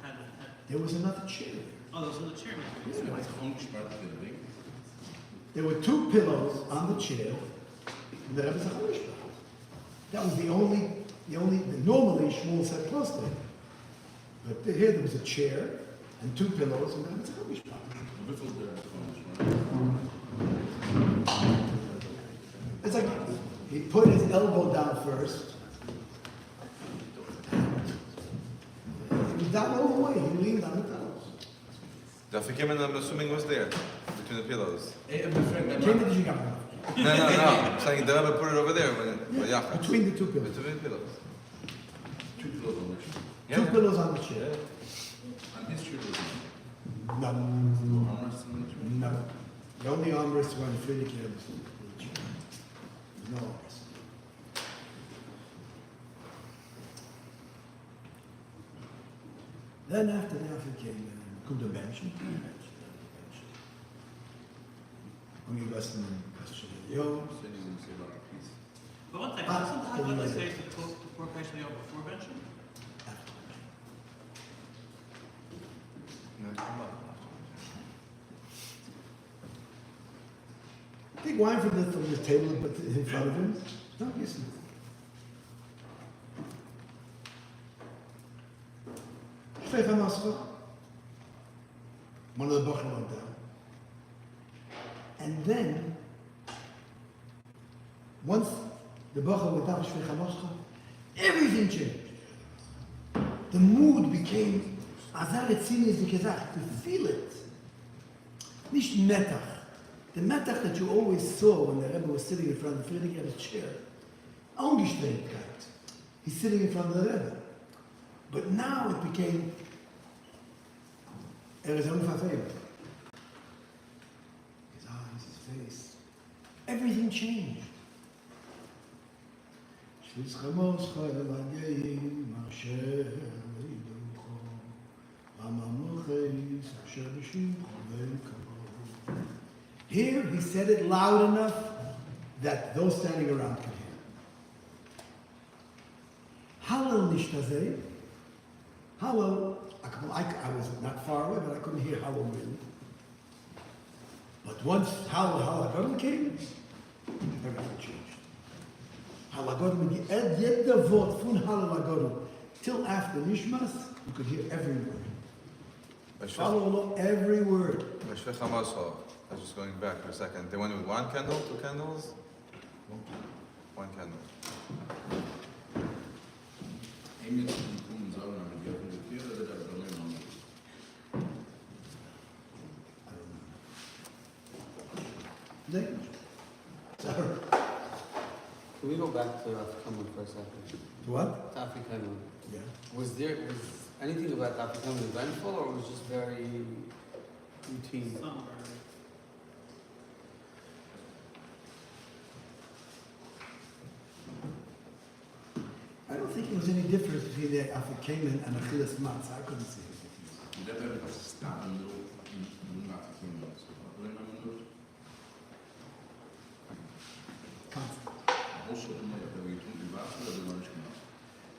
had There was another chair. oh, there was another chair next to him. It's ungespart für the big. There were two pillows on the chair, and the Rebbe said, that was the only, normally Shmuel sat close to him. But here there was a chair and two pillows, and the Rebbe said, it's like he put his elbow down first. He was down all the way, he leaned on the pillows. The African, I'm assuming, was there between the pillows. Came to the Chicago. No. I'm saying the Rebbe put it over there. Yeah. Between the two pillows. Between the pillows. Two pillows on the chair. Two pillows on the chair. And this chair was No. armrest on the chair. No. The only armrests were in Friedrich Rebbe's chair. No armrest. Then after the African come to bench. When you listen to question, yo, Said he wouldn't say about a piece. But one thing, doesn't the say to pour Peshley before benching? No, come on. take wine from the table and put it in front of him. Don't listen. One of the Bachar went down. And then, once the Bachar went down, everything changed. The mood became, Azar Etzini is gesagt, to feel it. Nicht metach. The metach that you always saw when the Rebbe was sitting in front of the Friedrich Rebbe's chair. Angestrengt. He's sitting in front of the Rebbe. But now it became, is unverfehlt. His eyes, his face. Everything changed. Here, he said it loud enough that those standing around could hear. Hallel nishtazeh. Hallel. I was not far away, but I couldn't hear Hallel really. But once Hallel Hagodol came, everything changed. Hallel Hagodol, yet the vot fun Hallel Hagodol till after Nishmas, you could hear every word. Follow every word. I was just going back for a second. They went with one candle, two candles? One candle. Sorry. Can we go back to Afrikaner for a second? What? Afrikaner. Yeah. Was anything about Afrikaner eventful, or was it just very routine? I don't think there was any difference between the Afrikaner and Achilas Matzah. I couldn't see any difference.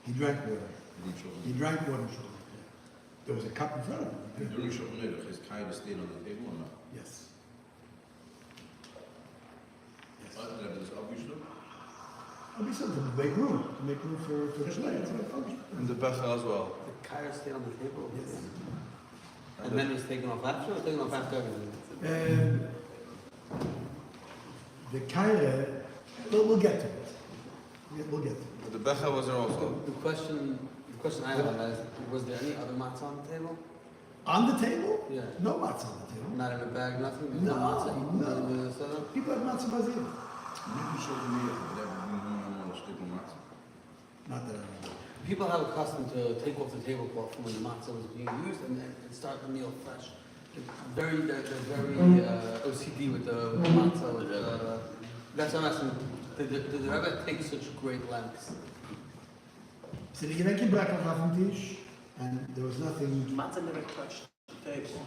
He drank water. He drank water. There was a cup in front of him. During Shulchan his Kaira stayed on the table or not? Yes. But that is obviously. It'll be something to make room for the Shlei. That's what I thought. And the Bechel as well. The Kaira stayed on the table? Yes. And then it was taken off after, or taken off after everything? The Kaira, we'll get to it. We'll get to it. But the Bechel was there also. The question I have on that is, was there any other matzah on the table? On the table? Yeah. No matzah on the table. Not in a bag, nothing? There's No, matzah eaten no. in the Seder? People have matzah bazir. Not that I know. People have a custom to take off the tablecloth from when the matzah was being used and start the meal fresh. They're very OCD with the matzah. That's what I'm asking. Did the Rebbe take such great lengths? So the Gedenken back on Hafentish, and there was nothing. Matzah never touched the table.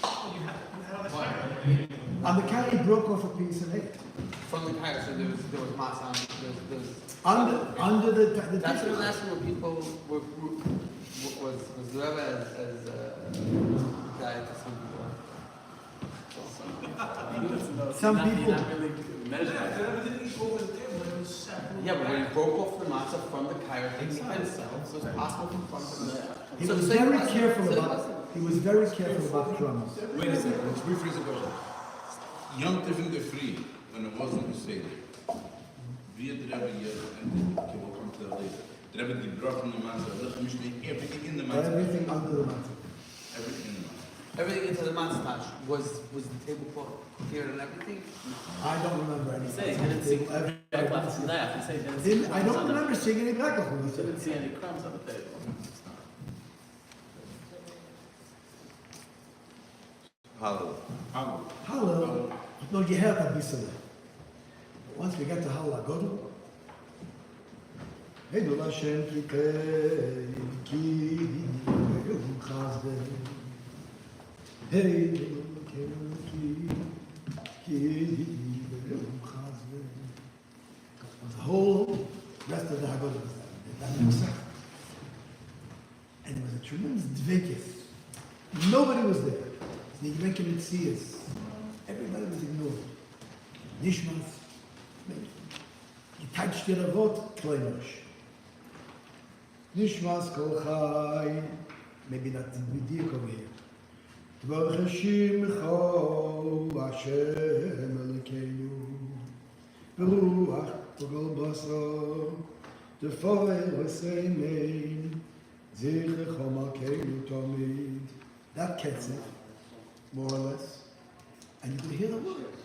You had on the fire. On the carry, he broke off a piece and ate. From the Kaira, so there was matzah on, there was Under the that's what dish. I'm asking when people was the Rebbe as diet to some people? Some people. Didn't eat over the table, it was separate. Yeah, but when he broke off the matzah from the Kaira, taking it himself, so it's possible from front of him. He was very careful about. He was very careful about crumbs. Wait a second, let's rephrase the question. Yom Tov in the free, when it wasn't the Seder. Wie had the Rebbe here, and okay, we'll come to that later. The Rebbe did brought from the matzah, everything in the matzah. Everything under the matzah. Everything in the matzah. Everything into the matzah was the tablecloth cleared and everything? I don't remember any. He said he didn't see black left from that. He said he didn't see I don't crumbs on remember seeing any black He left. didn't see any crumbs on the table. Hallel. Hello. No, you have to be so. Once we get to Hallel Hagodol, hey, do Hashem ki chazve. Hey, do ki chazve. The whole rest of the Hagodol was that makes sense. And it was a tremendous dveikis. Nobody was there. Nigmekim Mitzias. Everybody was ignored. Nishmas. Getouched your avot, Kleinosh. Nishmas kol chai. Maybe not B'diuk over here. Dvar Hashem cho Hashem Elokeinu. Beruach v'gol basar. Deforer v'seimein. Zichre chom Alkeinu Tomid. That gets it. More or less. And you can hear the words.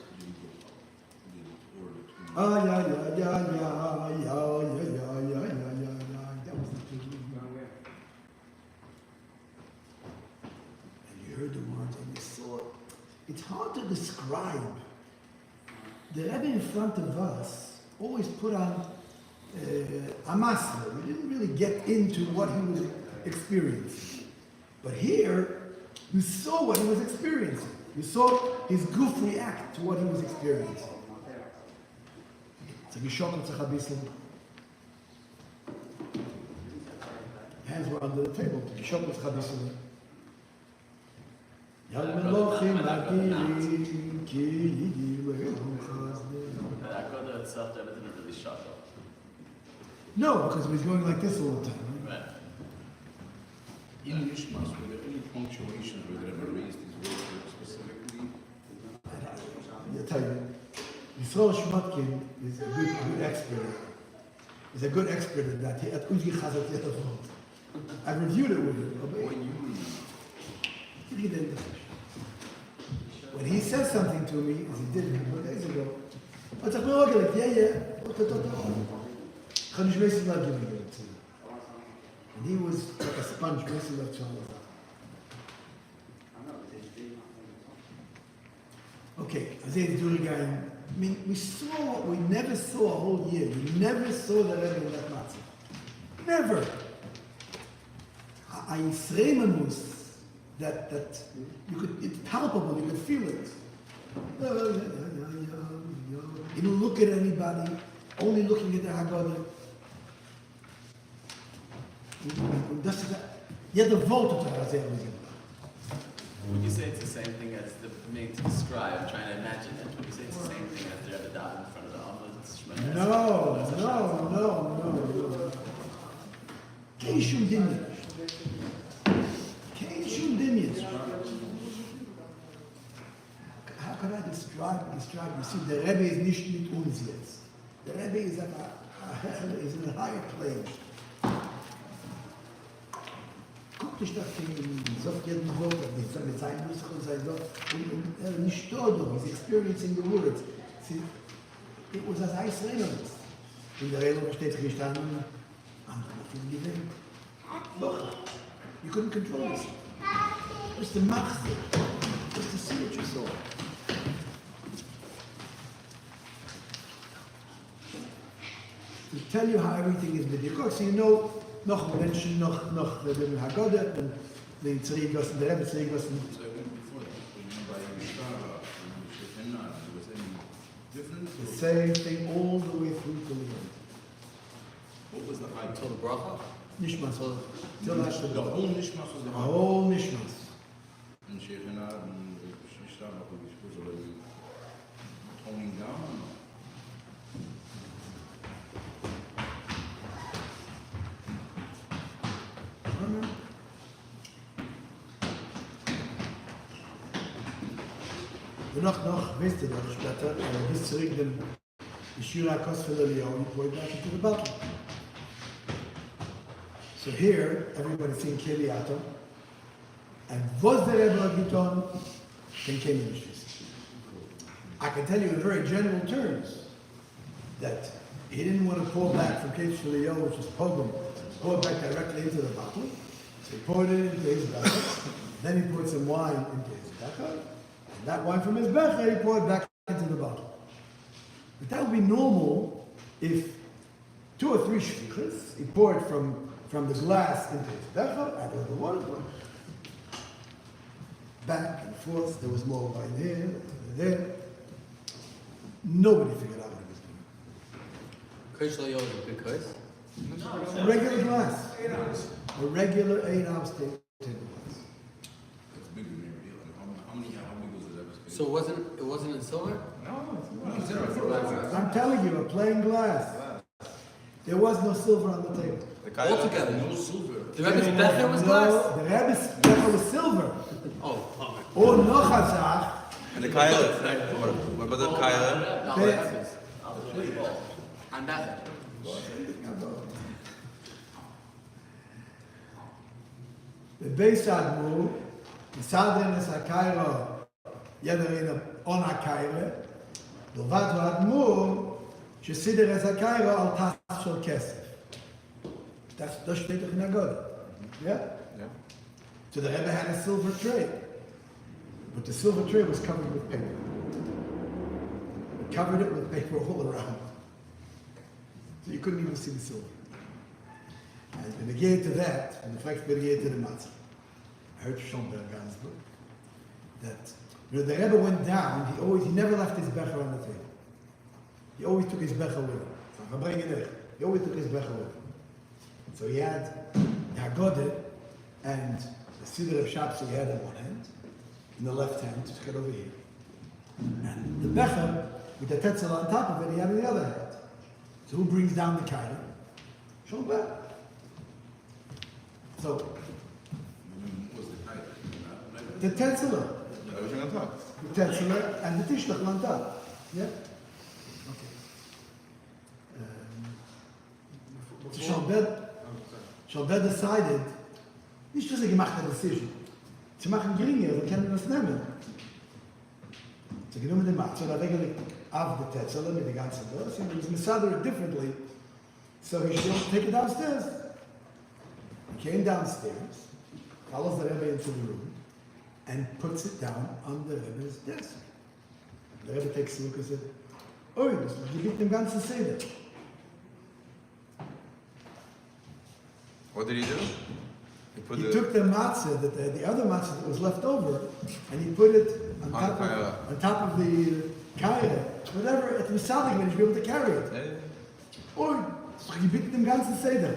Ah, yeah. That was the tune. And you heard the words and you saw it. It's hard to describe. The Rebbe in front of us always put on a master. We didn't really get into what he was experiencing. But here, you saw what he was experiencing. You saw his goof react to what he was experiencing. So hands were under the table. I got itself, Rebbe didn't really shock up. No, because he was going like this all the time. Right. In Nishmas, were there any punctuations where the Rebbe raised his voice specifically? I'll tell you, Yisrael Shmatkin is a good expert. He's a good expert at that. He at Uzi Chazat Yetavot. I reviewed it with him. He didn't. When he says something to me, as he did a couple of days ago, what's up, like, yeah. And he was like a sponge, messing up Charles. Okay, Isaiah Durigan. I mean, we saw what we never saw a whole year. We never saw the Rebbe in that matzah. Never. A Yisreimanus that you could, it's palpable, you could feel it. He didn't look at anybody, only looking at the Haggadah. He had the vote to Isaiah. Would you say it's the same thing as the being to describe? I'm trying to imagine it. Would you say it's the same thing as the Rebbe died in front of the Amud? No. Kein shum dinyan. How can I describe? You see, the Rebbe is nicht mit uns jetzt. The Rebbe is in a higher plane. Guck dich da hin, sagt jeden Wort, mit seinem Nusach und sein Wort, und nicht todo, he's experiencing the words. See, it was as I say it. In der Rede steht gestanden, andere auf dem Gewinn. Look, you couldn't control this. Just the machzor, just to see what you saw. To tell you how everything is b'dikot, so you know, noch Menschen, noch the Haggadah, and the Tzarigos, the Rebbe Tzarigos. So I went before that, by Yishara, and Shekhinah, was any difference? The same thing all the way through to the end. What was the high Until the tone? bracha? Nishmas. The whole Nishmas was the The high whole Nishmas. And Shekhinah, and Yishara, was already toning down? Noch, wisst ihr, dass später, bis zurück dem Shiur von Eliyahu, he poured back into the bottle. So here, everybody's saying Kiliato, and was the Rebbe Giton, then came the issues. I can tell you in very general terms that he didn't want to pour back from Kesh Eliyahu, which was pogrom, pour back directly into the bottle. So he poured it into his bottle, then he poured some wine into his bottle. That wine from his becher, he poured back into the bottle. But that would be normal if 2 or 3 shvichas, he poured from the glass into his becher, added the water, back and forth, there was more wine here, there. Nobody figured out what he was doing. Kosh Layo is a big kos. A regular glass. A regular 8-ounce table glass. That's bigger than your deal. How big was the Rebbe's case? So it wasn't in silver? I'm telling you, a plain glass. There was no silver on the table. Altogether. No silver. The Rebbe's becher was glass? The Rebbe's becher was silver. Oh. Or Nochazach. And the Kaila, what about the Kaila? No, Bit. that's and that. The Beis Admur, the Sedarim is a Kairo, jeder on a Kairo. The Vatu Admur, she Seder is a Kairo al Tas shel Kesef. Das steht doch in der Gode. Yeah? Yeah. So the Rebbe had a silver tray. But the silver tray was covered with paper. It covered it with paper all around. So you couldn't even see the silver. And the gate to that, and the fact that the gate to the matzah. heard Schoenberg Gansberg, that the Rebbe went down, he never left his becher on the table. He always took his becher with him. He always took his becher with him. So he had the Haggadah and the Seder of Shabbos he had in one hand, in the left hand, just get over here. And the becher, with the tetzel on top of it, he had in the other hand. So who brings down the kaira? Schoenberg. So, What was the height? the tetzeler. Everything on top. The tetzeler and the tishlach on top. Yeah? Okay. So Schoenberg decided, nicht dass gemacht hat decision, zu machen geringer, wir können das nehmen. So genommen den Matz, so da weggelegt auf the tetzeler mit der ganzen Dose, and he was mesader it differently, so he should take it downstairs. He came downstairs, follows the Rebbe into the room, and puts it down on the Rebbe's desk. The Rebbe takes a look and said, "Oh, das gibt dem ganzen Seder." What did he do? He took the matzah, the other matzah that was left over, and he put it on top of the kaira, whatever, it was sounding when he was able to carry it. Yeah, yeah. Or, he beat them ganze Seder.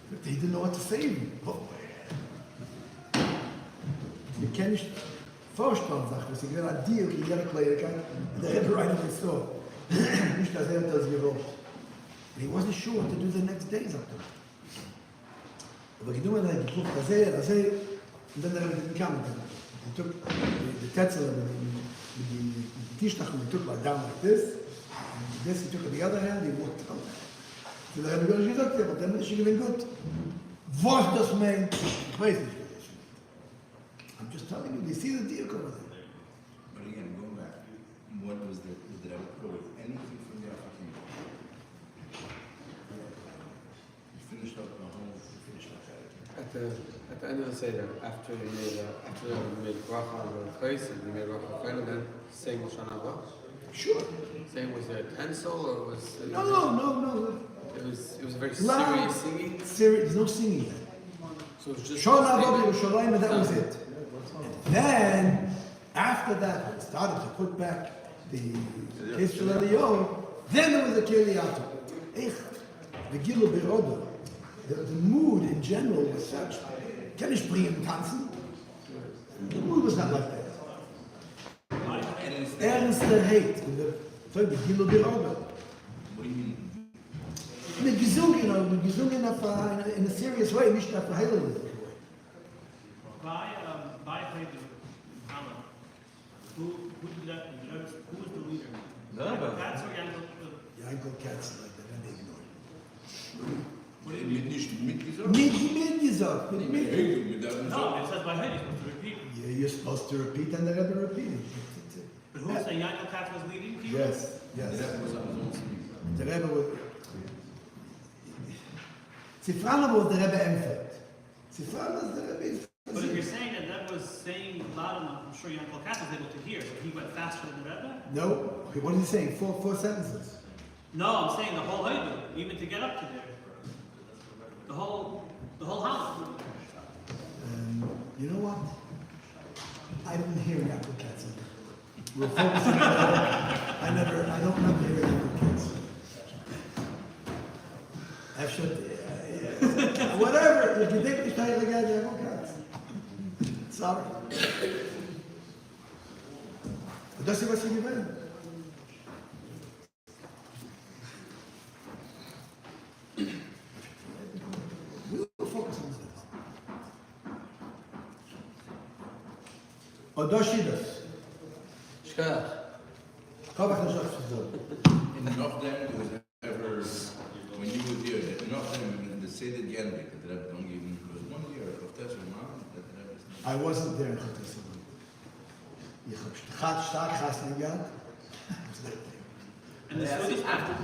But they didn't know what to say even. Oh. You can't nicht vorstellen, sagt was ich will ein Deal, ich jeder Kleider kann, and they had to write it in store. Nicht, dass das gewollt. And he wasn't sure what to do the next day, sagt Aber genommen hat geguckt, und dann hat er gekommen. He took the tetzel with the tishtach, and he took like down like this, and this he took on the other hand, he walked out. So the Rebbe gesagt, aber dann ist sie gewinnt gut. Was das meint, ich weiß nicht, was das meint. I'm just telling you, you see the deal over there. But again, going back, what was the Rebbe put with anything from the African? You finished up the whole, At the end of the Seder, after he made bracha on the place and he made bracha on then saying Shana Haba. Sure. Saying was there a tinsel or was No. It was a very Loud. serious singing. There's no singing yet. So it was just Shona Haba Yerushalayim, and that was it. And then, after that, when it started to put back the Kishu Eliyahu, then there was a Kiriyatu. The Gilu Biroda. The mood in general was such, can ich bringen tanzen? The mood was not like that. Ernster hate. The Gilu Biroda. What do you mean? Mit gesungen in a serious way, nicht auf a heilige way. By Rebbe, who did that? Who was the leader? That's or Yankel Katz like that, and they ignored it. Mitgesagt? Mitgesagt. No, it says by Rebbe, you're supposed to repeat. Yeah, you're supposed to repeat and the Rebbe repeated. But who was saying Yankel Katz was leading people? Yes. The Rebbe was on his own speed. The Rebbe was... Sie fragen was the Rebbe empfiehlt. Sie fragen was the Rebbe is. But if you're saying that was saying loud enough, I'm sure Yankel Katz was able to hear, so he went faster than the Rebbe? No. What is he saying? Four sentences. No, I'm saying the whole Rebbe, even to get up to there. The whole house. You know what? I didn't hear Yaakov Katz. We're focusing on that. I don't remember hearing Yaakov Katz. I should, whatever. If you think you tell again, Yaakov Katz. Sorry. But that's what you mean. Odoshidas. Shkach. In Nochum, there was ever, when you were there, that Nochum, the Seder Genrik, that the Rebbe don't give him, because 1 year of Tesla Mom, that the Rebbe is not. I wasn't there in Chodesh. Ich hab stark Chasna gehabt. And the Sudas after,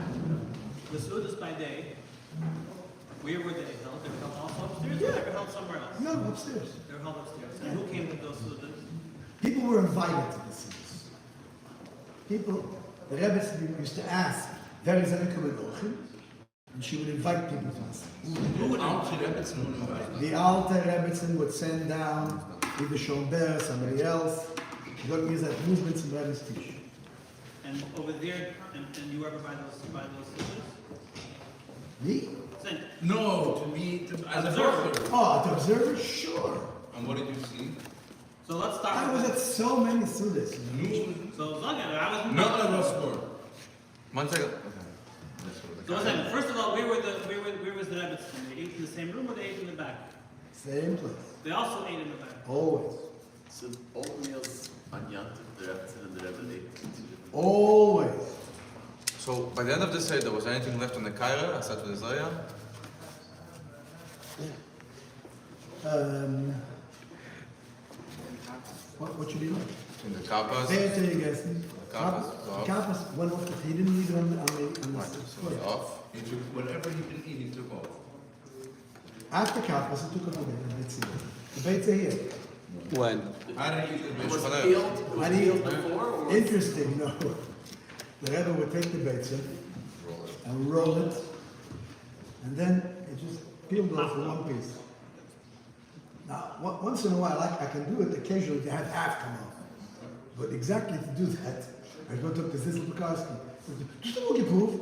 the Sudas by day, where were they held? They were held also upstairs, or they were held somewhere else? No, upstairs. They were held upstairs. And who came to those Sudas? People were invited to the cities. People, the Rebbe used to ask, "There is a Nochum," and she would invite people to us. Who would Alter Rebbe invite? The Alter Rebbe would send down either Schoenberg, somebody else. You don't use that movements in Rebbe's teach. And over there, and you ever buy those scissors? Me? Same. No, to me, as a Observer. observer. Oh, to observer? Sure. And what did you see? So let's start. I was at so many sudas. So look at it. I was. No, score. 1 second. So what's happening? First of all, where was the rabbits from? They ate in the same room or they ate in the back? Same place. They also ate in the back. Always. So both meals on Yom Tov, the Rebbe and the Rebbe ate two different. Always. So by the end of the Seder, was there anything left on the Kaira, aside from the Zaya? What should be like? In the Kappas? Say it again. Kappas, off. Kappas went off. He didn't leave it on the Right, so he's off. He took whatever he can eat, he took off. After Kappas, he took it away. The Beitza here. When? How did he eat the Was best? it peeled? Was I it need- peeled before? Or was Interesting, no. The Rebbe would take the Beitza and roll it, and then it just peeled off in one piece. Now, once in a while, I can do it occasionally to have half come off. But exactly to do that, I go to Kazis Lukarski. Just a geproefd,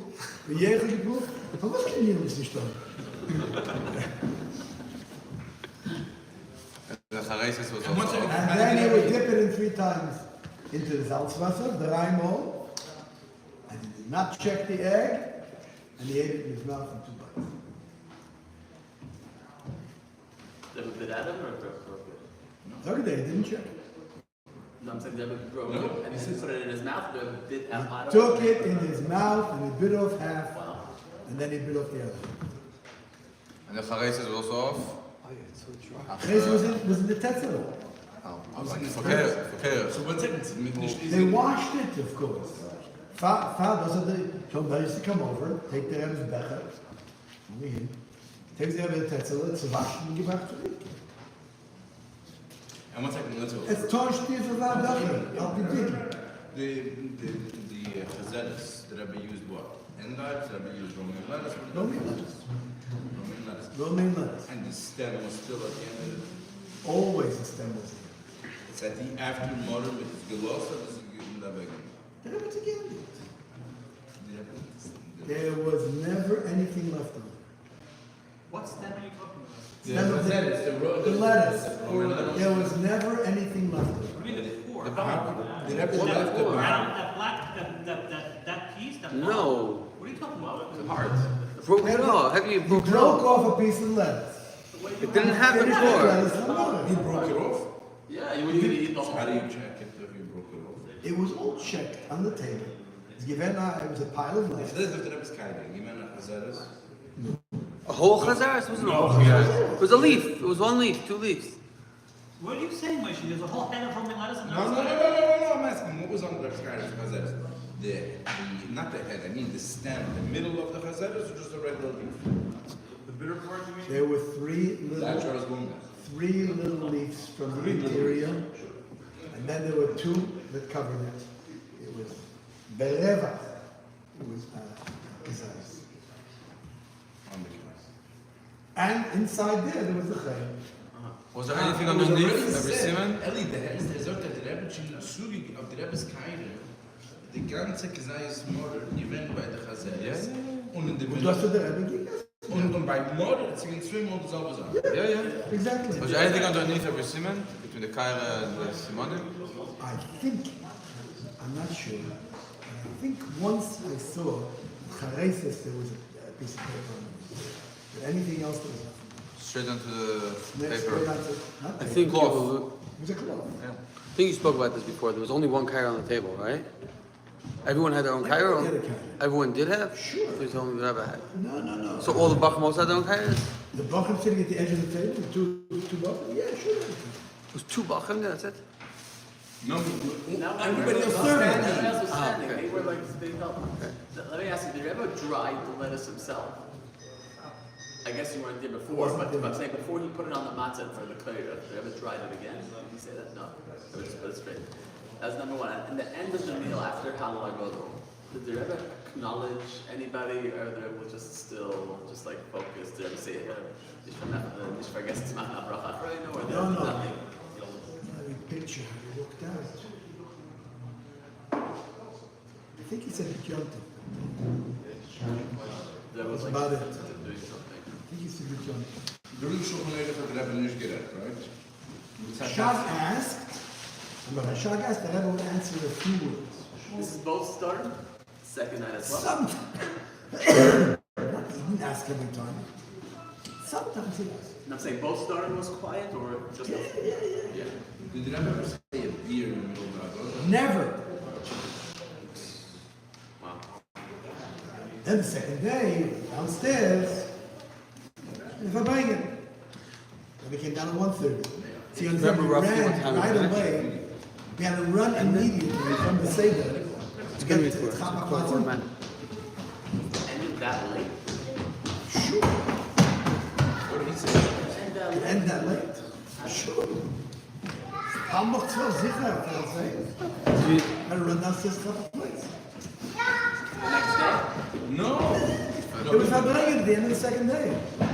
een jeger geproefd, van wat ken je nog niet dan? The Charesis was And once also I- off. And then he would dip it in 3 times into the Salzwasser, the Raimo, and he did not check the egg, and he ate it in his mouth in 2 bites. the Rebbe bit at him or broke it? The other day, he didn't check it. No, I'm saying the Rebbe broke No. it and he put it in his mouth. The Rebbe bit out of He took it in his mouth, and he bit off half, Wow. and then he bit off the other. And the Charesis was also off. This was in the Tetzero. I was thinking, Okay. so what's it? They washed it, of course. Those are the Schoenberg used to come over, take the Rebbe's becher, over here, takes the Rebbe's Tetzero, it's washed and gebracht to eat. And 1 second, let's go. Es tauscht diese Becher, auf die Dinge. The Chazeres, the Rebbe used what? Endives, the Rebbe used Romaine lettuce. Romaine lettuce. Romaine lettuce. Romaine lettuce. And the stem was still at the end of it. Always a stem was there. It's at the after modern with his gelos or is it in the vegan? The Rebbe again did. The Rebbe- There was never anything left on it. What stem are you talking about? The Stem of Chazeres, the lettuce. Romaine lettuce. There was never anything left on it. What do you mean the core? The Rebbe That left the core, bottom. that black, that piece, that No. What are you talking about? The heart. Broke it off. Have you He broke it broke off? off a piece of lettuce. It didn't have the Finished the core. lettuce and another. He broke it off? Yeah, you wouldn't even eat the whole How do you thing. check it if you broke it off? It was all checked on the table. It was a pile of lettuce. This is the Rebbe's kaide. You mean a Chazeres? A whole chazaras? It wasn't a whole chazaras. It was a leaf. It was 1 leaf, 2 leaves. What are you saying, Moshe? There's a whole head of homemade lettuce and No, I'm asking, what was on the Rebbe's kaide for Chazeres? Not the head, I mean the stem, the middle of the Chazeres or just the regular leaf? The bitter part, you mean? There were 3 That's what I little, was going with. 3 little leaves from the interior, and then there were 2 that covered it. It was bereva. It was kazaris. On the case. And inside there was the chay. Was there anything underneath every semen? Ellie, der sagt, der Rebbe schon Sugi auf der Rebbe's kaide. Die ganze Kesayis Morde, die werden bei der Chazeres. Und in der Und das hat der Rebbe gegessen. Und bei Morde, es sind 2 Monate sauber sein. Yeah. Exactly. Was there anything underneath every semen? Between the Kaira and the Simonim? I think, I'm not sure, I think once I saw Charesis, there was a piece of paper on it. But anything else, there was nothing. Straight onto the Next, paper. not I paper. think Cloth. It was a cloth. I think you spoke about this before. There was only 1 kaira on the table, right? Everyone had their own kaira? Everyone had a kaira. Everyone did have? Sure. Please tell me the Rebbe had. No. So all the Bacham also had their own kairas? The Bacham sitting at the edge of the table, the two Bacham, yeah, sure. It was 2 Bacham there, that's it? No, Now everybody else was was standing. standing. Everybody else was standing. okay. They were like big help. Let me ask you, did you ever dry the lettuce himself? I guess you weren't there before, but I'm saying before he put it on the matzah for the Torah, did you ever tried it again? Did you say that? No. They would just put it straight. That's number 1. And the end of the meal, after Halal Agadol, did they ever acknowledge anybody, or they were just still just like focused? Did they ever say, "Ich vergesse es machen, Abracha," right? No, or No. nothing. think he said the Yom Tov. That was That's like about it. doing something. I think he said the Yom Tov. During Shulchan Aruch had the Rebbe nicht geredet, right? Shag asked, but Shag asked, the Rebbe would answer a few words. This is both start. Second night as well. Sometimes. He didn't ask every time. Sometimes he asked. And I'm saying both starting was quiet or just Yeah. Did the Rebbe ever say a beer in the middle of the Avodah? Never. Wow. Then the second day, downstairs, if I bring it. Then we came down at 1:30. See, on Remember roughly what ran time it right finished? away. We had to run immediately from the Seder. It's gonna be to for Chapa 4 Plaza. men. Ended that late. Sure. What did he say? End that late? Sure. I'm noch 12 sicher, I can't say. I run downstairs to Chapa Place. Next day. No! It was Habrayim at the end of the second day.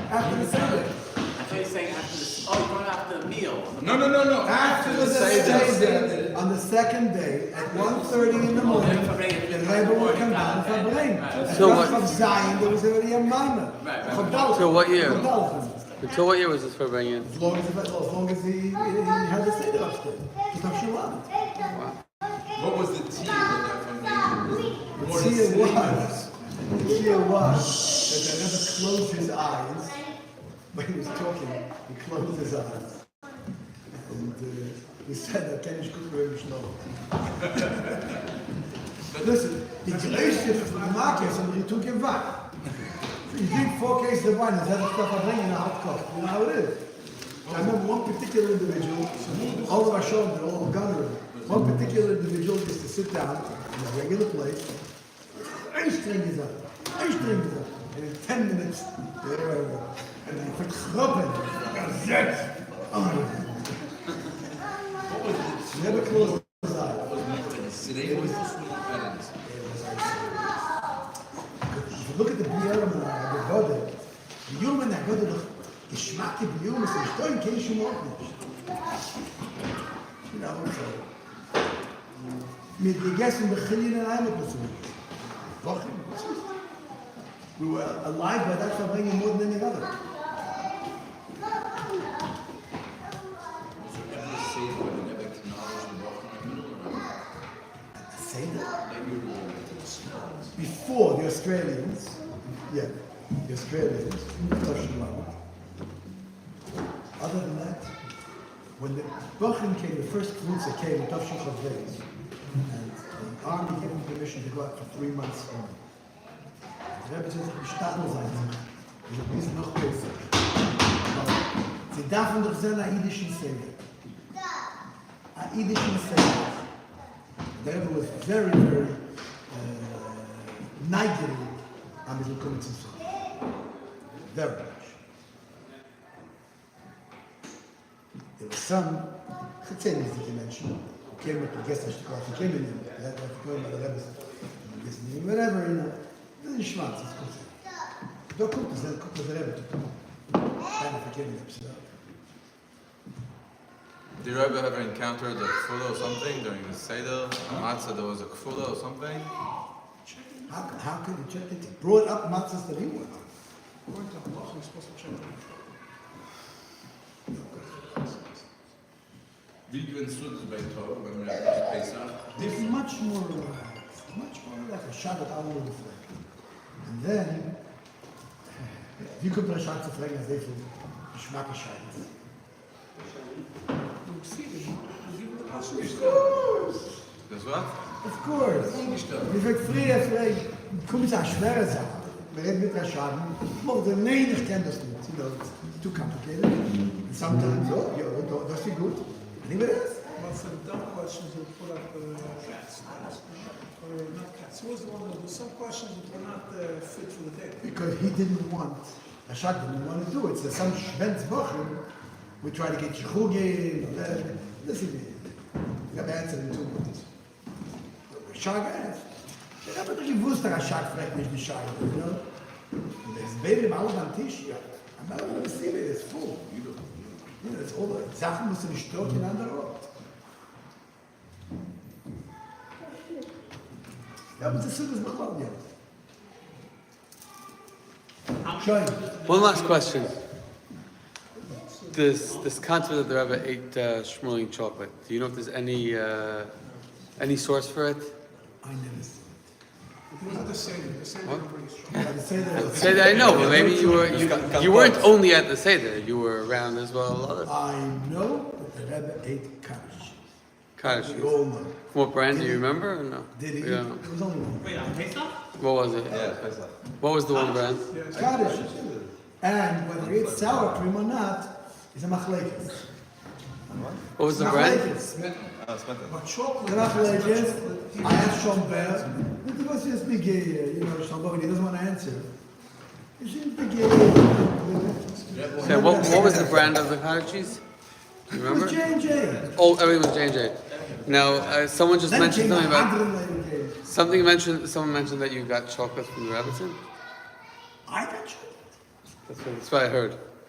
After the Seder. I thought you were saying after this. Oh, you're going after the meal. No. After the Seder, on the second day, at 1:30 in the morning, the Rebbe would come down for Habrayim. At So what- Rosh Zion, there was already a minor. Right. So what year? As Until what year was this for Beinoni? long as he had the Seder upstairs. He took Shulam. What was the tea of that foundation? The tzia was that the Rebbe closed his eyes when he was talking. He closed his eyes, and he said that Ken could very slow. Listen, he glazed it from the markets and he took him back. So you drink 4 cases of wine, and that's stuff I bring in a hot cup. You know how it is. I remember one particular individual, all of our shoulders, all of Gunnery. One particular individual used to sit down in a regular place. Einstrengen is up. And in 10 minutes, and he took schroppen. Never closed his eyes. Today was the sweet parents. If you look at the Biyurim and the Gode, the Biyurim and the Gode, the Geschmack of Biyurim is in Stein, kein Schmuck nicht. You know, so. Mit gegessen Bechilin and Heimat was it. We were alive by that for bringing more than any other. Was there ever a Seder where the Rebbe acknowledged the Nochum in the middle or not? Seder? Maybe you were Before the Australians, the Australians, other than that, when the Bochum came, the first fruits that came, the Tavshin Chavreis, and the army gave them permission to go out for 3 months only. The Rebbe says, "Ich starte mal sein." Wir sind noch besser. Sie dürfen doch sein, ein jüdischen Seder. Ein jüdischen Seder. The Rebbe was very neugierig am Willkommen zum Seder. Very much. There was some, Chetzenian mention, who came with the guest he came in, they had to go by the Rebbe, whatever, you know, the Schwanz is good. Don't cook this, then cook with the Rebbe to come on. Kind of forgetting himself. Did the Rebbe ever encounter the kfula or something during the Seder? Matzah, there was a kfula or something? How could he check it? He brought up matzahs that he wanted. According to Allah, you're supposed to check it. Wie gewinnst du das bei Tov, wenn wir nach Pesach? It's much more like a Shabbat all over the flag. And then, if you could put a Shabbat to flag as they feel, Geschmack is Shabbat. You see it, you give it the passage. Of course! Das what? Of course! Wie viel früher, vielleicht, kommt es eine schwere Sache. Wir reden mit der Schaden. Nein, ich kenne das nicht. You know, it's too complicated. And sometimes, that's good. Anybody else? Well, for the dumb questions, we'll put up cats. Or not cats. Who was the one that there's some questions that were not fit for the day? Because he didn't want, Rashad didn't want to do it. So some Schwenz Wochen, we try to get Yehuge, listen, you have answered in 2 minutes. Rashad asked. I never gewusst, that Rashad fragt nicht die Scheibe, you know? And there's baby all on Tisch, yeah. I'm not going to see it, it's full. You know, it's all the Sachen musst du nicht dort in anderer Ort. That was the Suda's Machlok, yeah. How many Shine. cookies did the One Rebbe last do? question. This concept that the Rebbe ate Shmuel chocolate. Do you know if there's any source for it? I never saw It was at the Seder. The Seder What? was pretty strong. it. Yeah, the Seder. Seder, I know, but maybe you weren't only at the Seder. You were around as well. I know that the Rebbe ate kaddish. Kaddish. We all know. What brand do you remember or no? Did he? We don't know. It was only one. Wait, on Pesach? What was it? Yeah, Pesach. What was the one brand? Kaddish. And whether it's sour cream or not is a machlekes. What was the brand? Machlekes. Smetan. But chocolate. The machlekes. I asked Shomber. It was just big, Shomber, when he doesn't want to answer. It seems big. Yeah, what was the brand of the cottage cheese? Do you It was remember? J&J. Oh, everything was J&J. Now, someone just Then mentioned came something about 100 later came. someone mentioned that you got chocolate from the Rebbetzin. I got chocolate. That's what I heard.